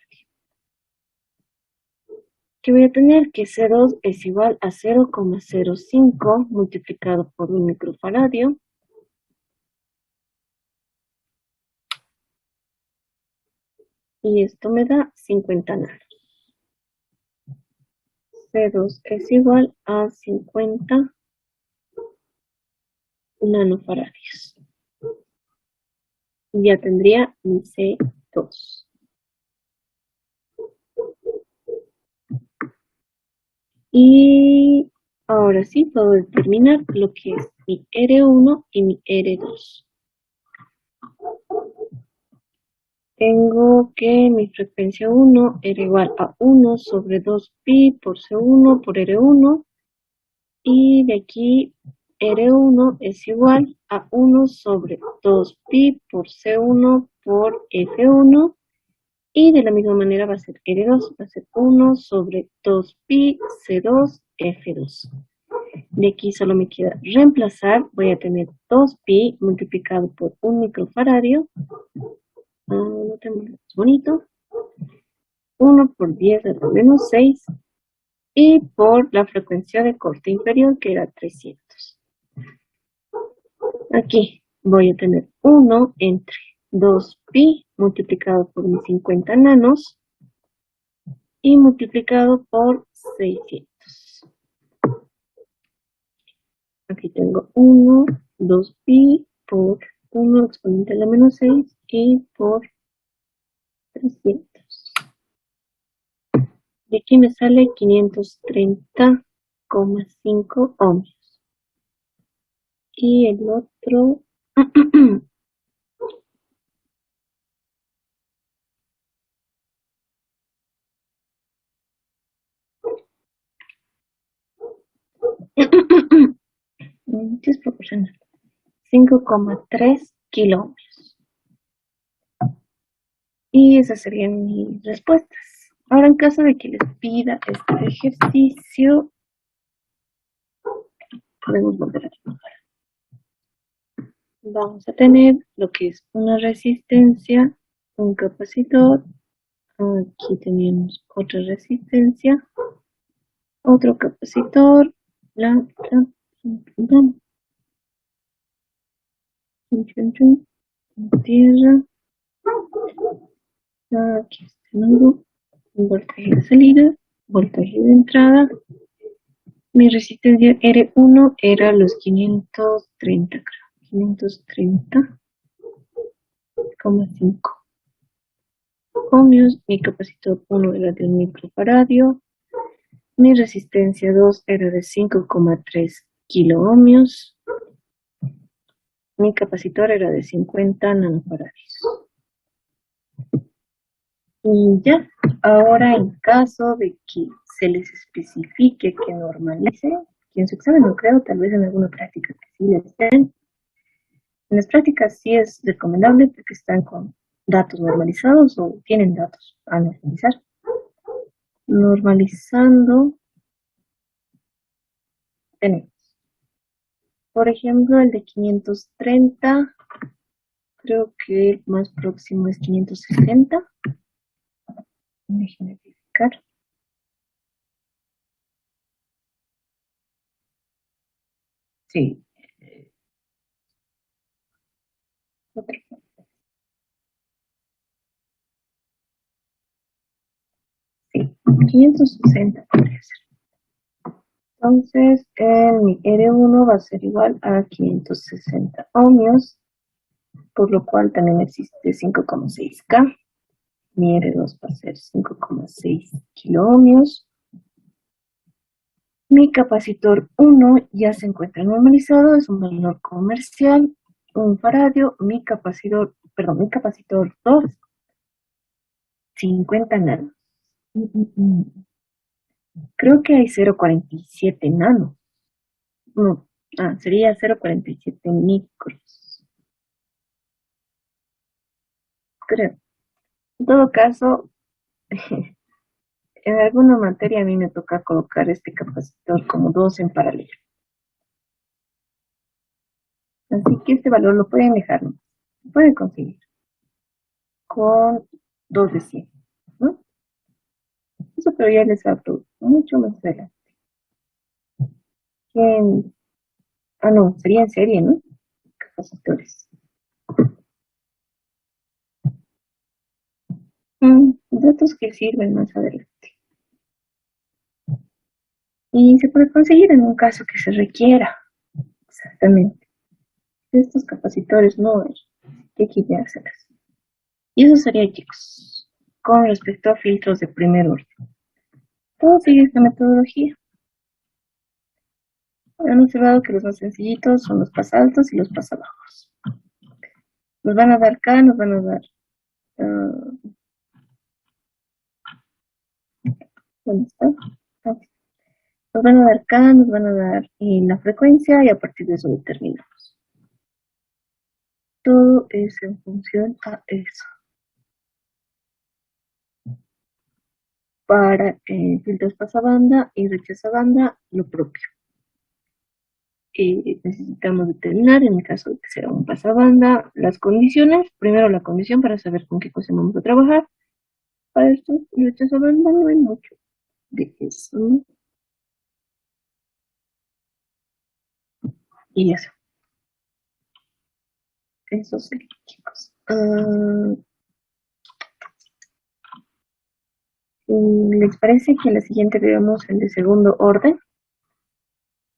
Que voy a tener que C2 es igual a 0,05 multiplicado por un microfaradio. Y esto me da 50 nanos. C2 es igual a 50 nanofaradios. Ya tendría mi C2. Y ahora sí puedo determinar lo que es mi R1 y mi R2. Tengo que mi frecuencia 1 era igual a 1 sobre 2pi por C1 por R1. Y de aquí R1 es igual a 1 sobre 2pi por C1 por F1. Y de la misma manera va a ser R2, va a ser 1 sobre 2pi C2 F2. De aquí solo me queda reemplazar. Voy a tener 2pi multiplicado por 1 microfaradio. No tengo más bonito. 1 por 10 a la menos 6. Y por la frecuencia de corte inferior, que era 300. Aquí voy a tener 1 entre 2pi multiplicado por mis 50 nanos y multiplicado por 600. Aquí tengo 1, 2pi por 1 exponente a la menos 6 y por 300. De aquí me sale 530,5 ohmios. Y el otro... desproporcional. 5,3 kiloohmios. Y esas serían mis respuestas. Ahora, en caso de que les pida este ejercicio, podemos volver a trabajar. Vamos a tener lo que es una resistencia, un capacitor. Aquí tenemos otra resistencia, otro capacitor, tierra. Aquí está el nudo, voltaje de salida, voltaje de entrada. Mi resistencia R1 era los 530, creo. 530,5 ohmios. Mi capacitor 1 era de 1 microfaradio. Mi resistencia 2 era de 5,3 kiloohmios. Mi capacitor era de 50 nanofaradios. Y ya, ahora en caso de que se les especifique que normalice, que en su examen no creo, tal vez en alguna práctica que sí les den. En las prácticas sí es recomendable porque están con datos normalizados o tienen datos a normalizar. Normalizando, tenemos, por ejemplo, el de 530, creo que el más próximo es 560. Déjenme verificar. Sí. Otro. Sí, 560 podría ser. Entonces, mi R1 va a ser igual a 560 ohmios, por lo cual también existe 5,6K. Mi R2 va a ser 5,6 kiloohmios. Mi capacitor 1 ya se encuentra normalizado, es un valor comercial, 1 faradio. Mi capacitor 2, 50 nanos. Creo que hay 0,47 nanos. No, sería 0,47 micros. Creo. En todo caso, en alguna materia a mí me toca colocar este capacitor como 2 en paralelo. Así que este valor lo pueden dejar, ¿no? Lo pueden conseguir con 2 de 100, ¿no? Eso pero ya les hablo mucho más adelante. No, sería en serie, ¿no? Capacitores. Datos que sirven más adelante. Y se puede conseguir en un caso que se requiera. Exactamente. Estos capacitores no hay que quitárselas. Y eso sería, chicos, con respecto a filtros de primer orden. Todo sigue esta metodología. Han observado que los más sencillitos son los pasaltos y los pasabajos. Nos van a dar K, nos van a dar... ¿dónde está? Nos van a dar K, nos van a dar la frecuencia y a partir de eso determinamos. Todo es en función a eso. Para filtros pasabanda y rechazabanda, lo propio. necesitamos determinar, en el caso de que sea un pasabanda, las condiciones. Primero la condición para saber con qué cosa vamos a trabajar. Para esto, el pasabanda no hay mucho de eso, ¿no? Y eso sería, chicos. ¿Les parece que a la siguiente veamos el de segundo orden?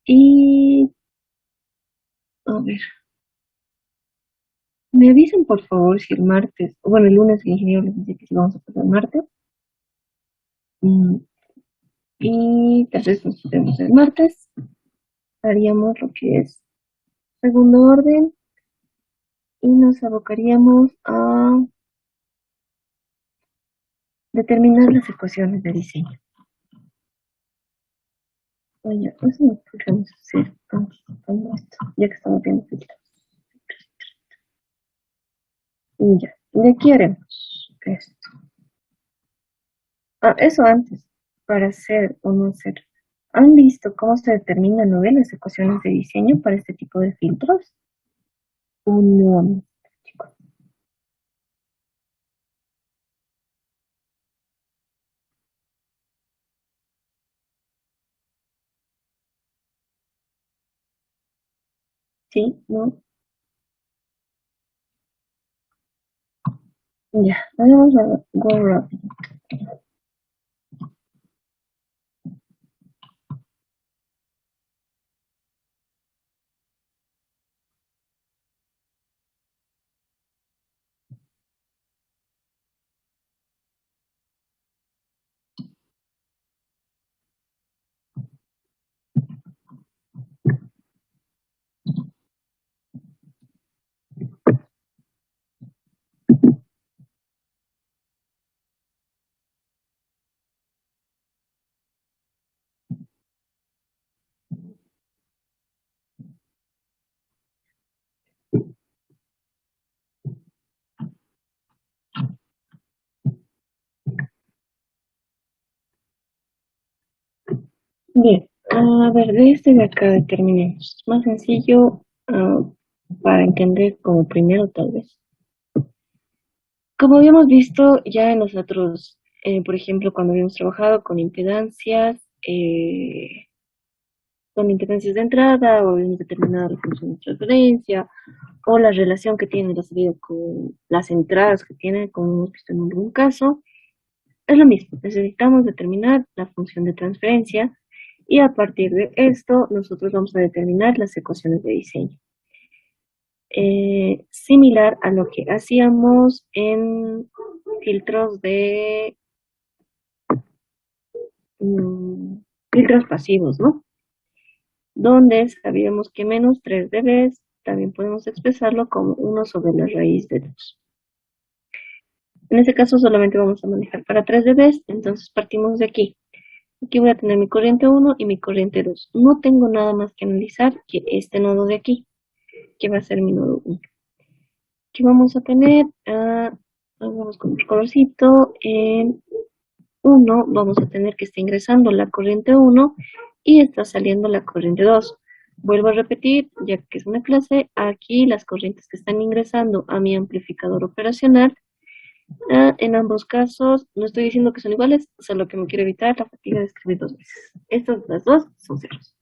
Y, a ver, me avisan por favor si el martes, bueno, el lunes el ingeniero les dice que sí vamos a pasar el martes. Mm, Y tal vez nos vemos el martes. Haríamos lo que es segundo orden y nos abocaríamos a determinar las ecuaciones de diseño. Oye, eso no podríamos hacer antes de esto, ya que estamos viendo filtros. Y ya, ¿de qué haremos esto? Eso antes, para hacer o no hacer. ¿Han visto cómo se determinan, no ven, las ecuaciones de diseño para este tipo de filtros? ¿O no han visto, chicos? ¿Sí? ¿No? Ya, vamos a go rápido. Bien, a ver, de este de acá determinemos. Más sencillo para entender como primero tal vez. Como habíamos visto ya en los otros, por ejemplo, cuando habíamos trabajado con impedancias de entrada o habíamos determinado la función de transferencia o la relación que tiene la salida con las entradas que tiene, como hemos visto en algún caso, es lo mismo. Necesitamos determinar la función de transferencia y a partir de esto nosotros vamos a determinar las ecuaciones de diseño. Similar a lo que hacíamos en filtros de mm, filtros pasivos, ¿no? Donde sabíamos que menos 3 dB también podemos expresarlo como 1 sobre la raíz de 2. En este caso solamente vamos a manejar para 3 dB, entonces partimos de aquí. Aquí voy a tener mi corriente 1 y mi corriente 2. No tengo nada más que analizar que este nodo de aquí, que va a ser mi nodo 1. Aquí vamos a tener, vamos con el colorcito, en 1 vamos a tener que está ingresando la corriente 1 y está saliendo la corriente 2. Vuelvo a repetir, ya que es una clase, aquí las corrientes que están ingresando a mi amplificador operacional, en ambos casos, no estoy diciendo que son iguales, solo que me quiero evitar la fatiga de escribir dos veces. Estas las dos son ceros.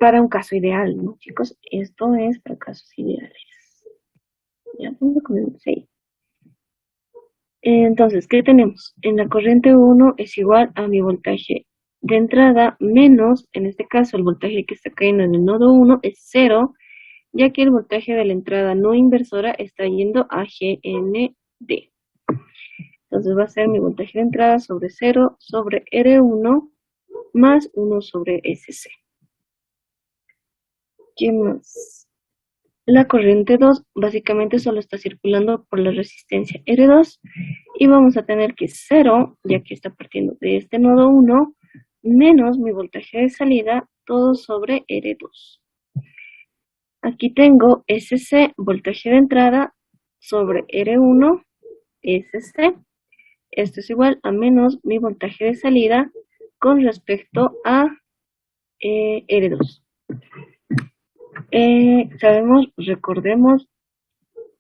Para un caso ideal, ¿no, chicos? Esto es para casos ideales. Ya, vamos a comenzar. Sí. Entonces, ¿qué tenemos? En la corriente 1 es igual a mi voltaje de entrada menos, en este caso, el voltaje que está cayendo en el nodo 1 es 0, ya que el voltaje de la entrada no inversora está yendo a GND. Entonces va a ser mi voltaje de entrada sobre 0 sobre R1 más 1 sobre SC. ¿Qué más? La corriente 2 básicamente solo está circulando por la resistencia R2 y vamos a tener que 0, ya que está partiendo de este nodo 1, menos mi voltaje de salida, todo sobre R2. Aquí tengo SC, voltaje de entrada, sobre R1, SC. Esto es igual a menos mi voltaje de salida con respecto a R2. Recordemos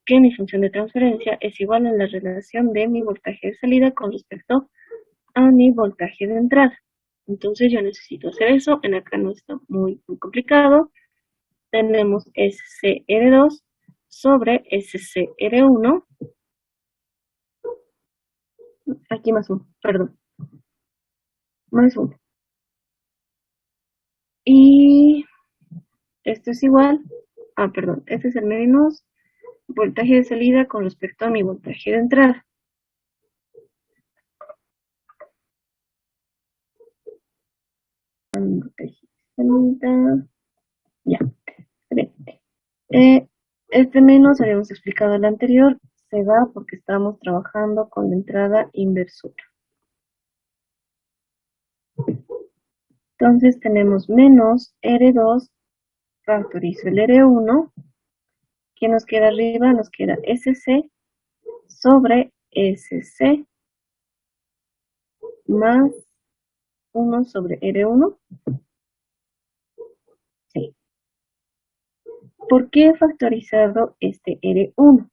que mi función de transferencia es igual a la relación de mi voltaje de salida con respecto a mi voltaje de entrada. Entonces yo necesito hacer eso. En acá no está muy complicado. Tenemos SCR2 sobre SCR1. Aquí más uno, perdón. Más uno. Y esto es igual. Perdón. Este es el menos voltaje de salida con respecto a mi voltaje de entrada. Ya. Este menos, habíamos explicado el anterior, se da porque estamos trabajando con la entrada inversora. Entonces tenemos menos R2, factorizo el R1, ¿qué nos queda arriba? Nos queda SC sobre SC más 1 sobre R1. Sí. ¿Por qué he factorizado este R1?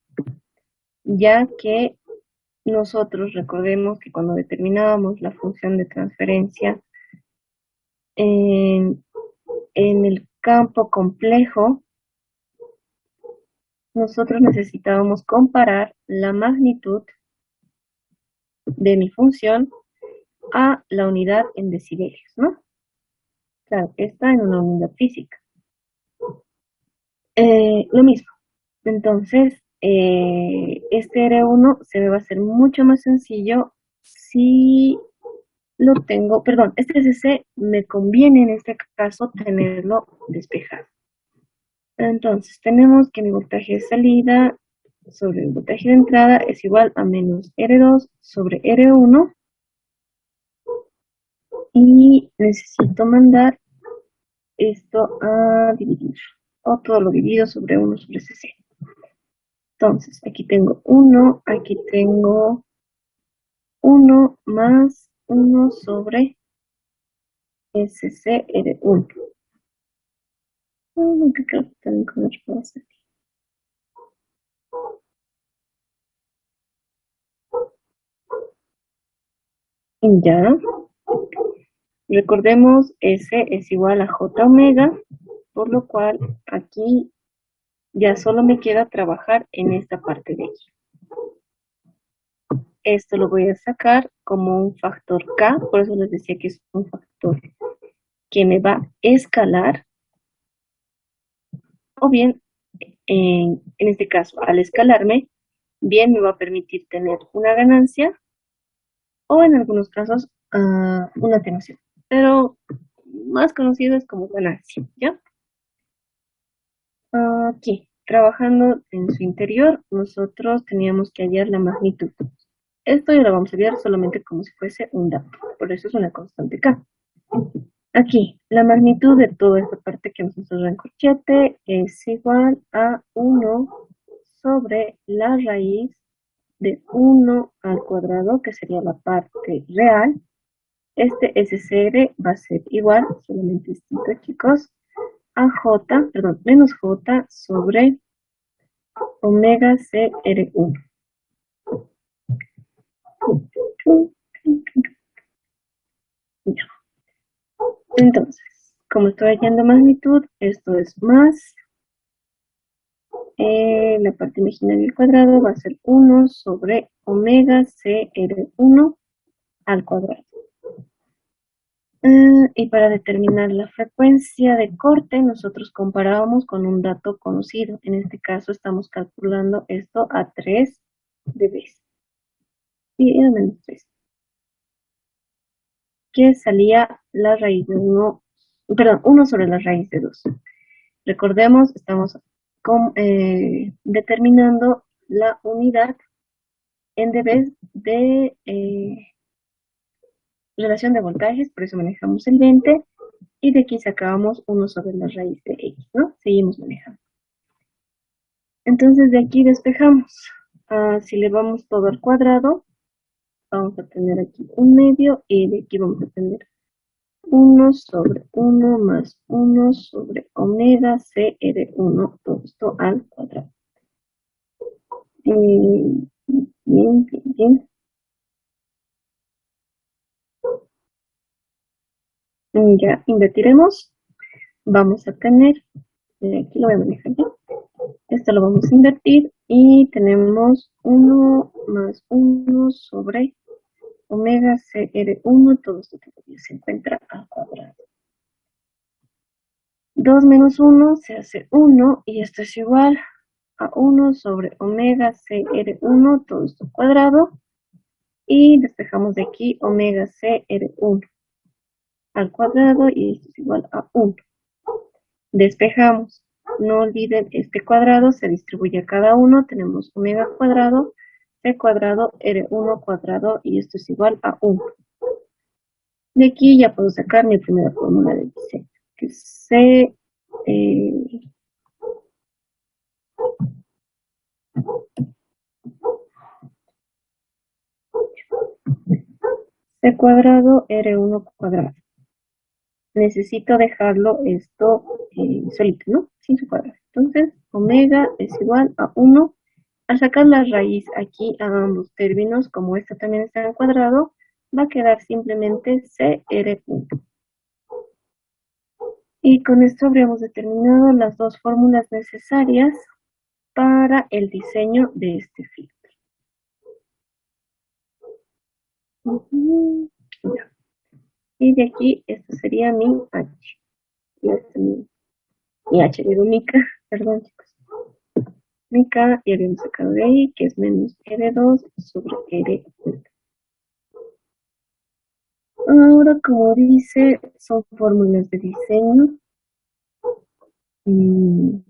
Ya que nosotros recordemos que cuando determinábamos la función de transferencia en el campo complejo, nosotros necesitábamos comparar la magnitud de mi función a la unidad en decibelios, ¿no? Claro, está en una unidad física. Lo mismo. Entonces, este R1 se me va a hacer mucho más sencillo si lo tengo, perdón, este SC me conviene en este caso tenerlo despejado. Entonces, tenemos que mi voltaje de salida sobre el voltaje de entrada es igual a menos R2 sobre R1. Y necesito mandar esto a dividir. O todo lo dividido sobre 1 sobre CC. Entonces, aquí tengo 1, aquí tengo 1 más 1 sobre SCR1. No, que creo que también con el aquí. Ya. Recordemos, S es igual a J omega, por lo cual aquí ya solo me queda trabajar en esta parte de aquí. Esto lo voy a sacar como un factor K, por eso les decía que es un factor que me va a escalar, o bien, en este caso, al escalarme, bien me va a permitir tener una ganancia, o en algunos casos, una atenuación. Pero más conocido es como ganancia, ¿ya? Aquí, trabajando en su interior, nosotros teníamos que hallar la magnitud. Esto ya lo vamos a hallar solamente como si fuese un dato, por eso es una constante K. Aquí, la magnitud de toda esta parte que nos encerra en corchete es igual a 1 sobre la raíz de 1 al cuadrado, que sería la parte real. Este SCR va a ser igual, solamente distinto, chicos, a J, perdón, menos J sobre omega CR1. Entonces, como estoy hallando magnitud, esto es más, la parte imaginaria al cuadrado va a ser 1 sobre omega CR1 al cuadrado. Y para determinar la frecuencia de corte, nosotros comparábamos con un dato conocido. En este caso estamos calculando esto a 3 dB. Y a menos 3. Que salía la raíz de 1, perdón, 1 sobre la raíz de 2. Recordemos, estamos determinando la unidad en dB de relación de voltajes, por eso manejamos el 20, y de aquí sacábamos 1 sobre la raíz de x, ¿no? Seguimos manejando. Entonces de aquí despejamos. Si le vamos todo al cuadrado, vamos a tener aquí un medio, y de aquí vamos a tener 1 sobre 1 más 1 sobre omega CR1, todo esto al cuadrado. Bien, bien, bien. Ya invertiremos. Vamos a tener, aquí lo voy a manejar ya. Esto lo vamos a invertir y tenemos 1 más 1 sobre omega CR1, todo esto todavía se encuentra al cuadrado. 2 menos 1 se hace 1 y esto es igual a 1 sobre omega CR1, todo esto cuadrado. Y despejamos de aquí omega CR1 al cuadrado y esto es igual a 1. Despejamos. No olviden, este cuadrado se distribuye a cada uno. Tenemos omega cuadrado, c cuadrado, R1 cuadrado y esto es igual a 1. De aquí ya puedo sacar mi primera fórmula de diseño, que es C, C cuadrado, R1 cuadrado. Necesito dejarlo esto solito, ¿no? Sin su cuadrado. Entonces, omega es igual a 1. Al sacar la raíz aquí a ambos términos, como esta también está en cuadrado, va a quedar simplemente CR1. Y con esto habríamos determinado las dos fórmulas necesarias para el diseño de este filtro. Ya. Y de aquí, esto sería mi H. Y este mi H, digo mi K, perdón chicos. Mi K, y habíamos sacado de ahí, que es menos R2 sobre R1. Ahora, como dice, son fórmulas de diseño. Y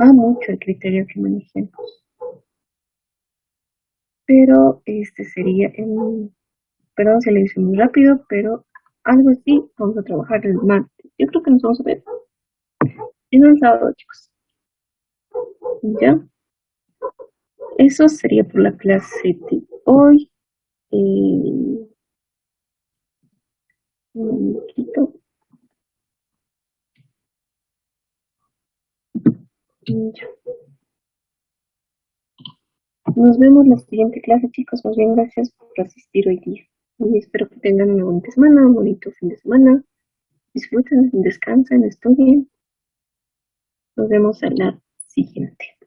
va mucho el criterio que manejemos. Pero este sería el... Perdón si lo hice muy rápido, pero algo así vamos a trabajar el martes. Yo creo que nos vamos a ver en el sábado, chicos. ¿Ya? Eso sería por la clase de hoy. Un momentito. Ya. Nos vemos en la siguiente clase, chicos. Más bien, gracias por asistir hoy día. Y espero que tengan una bonita semana, un bonito fin de semana. Disfruten, descansen, estudien. Nos vemos en la siguiente.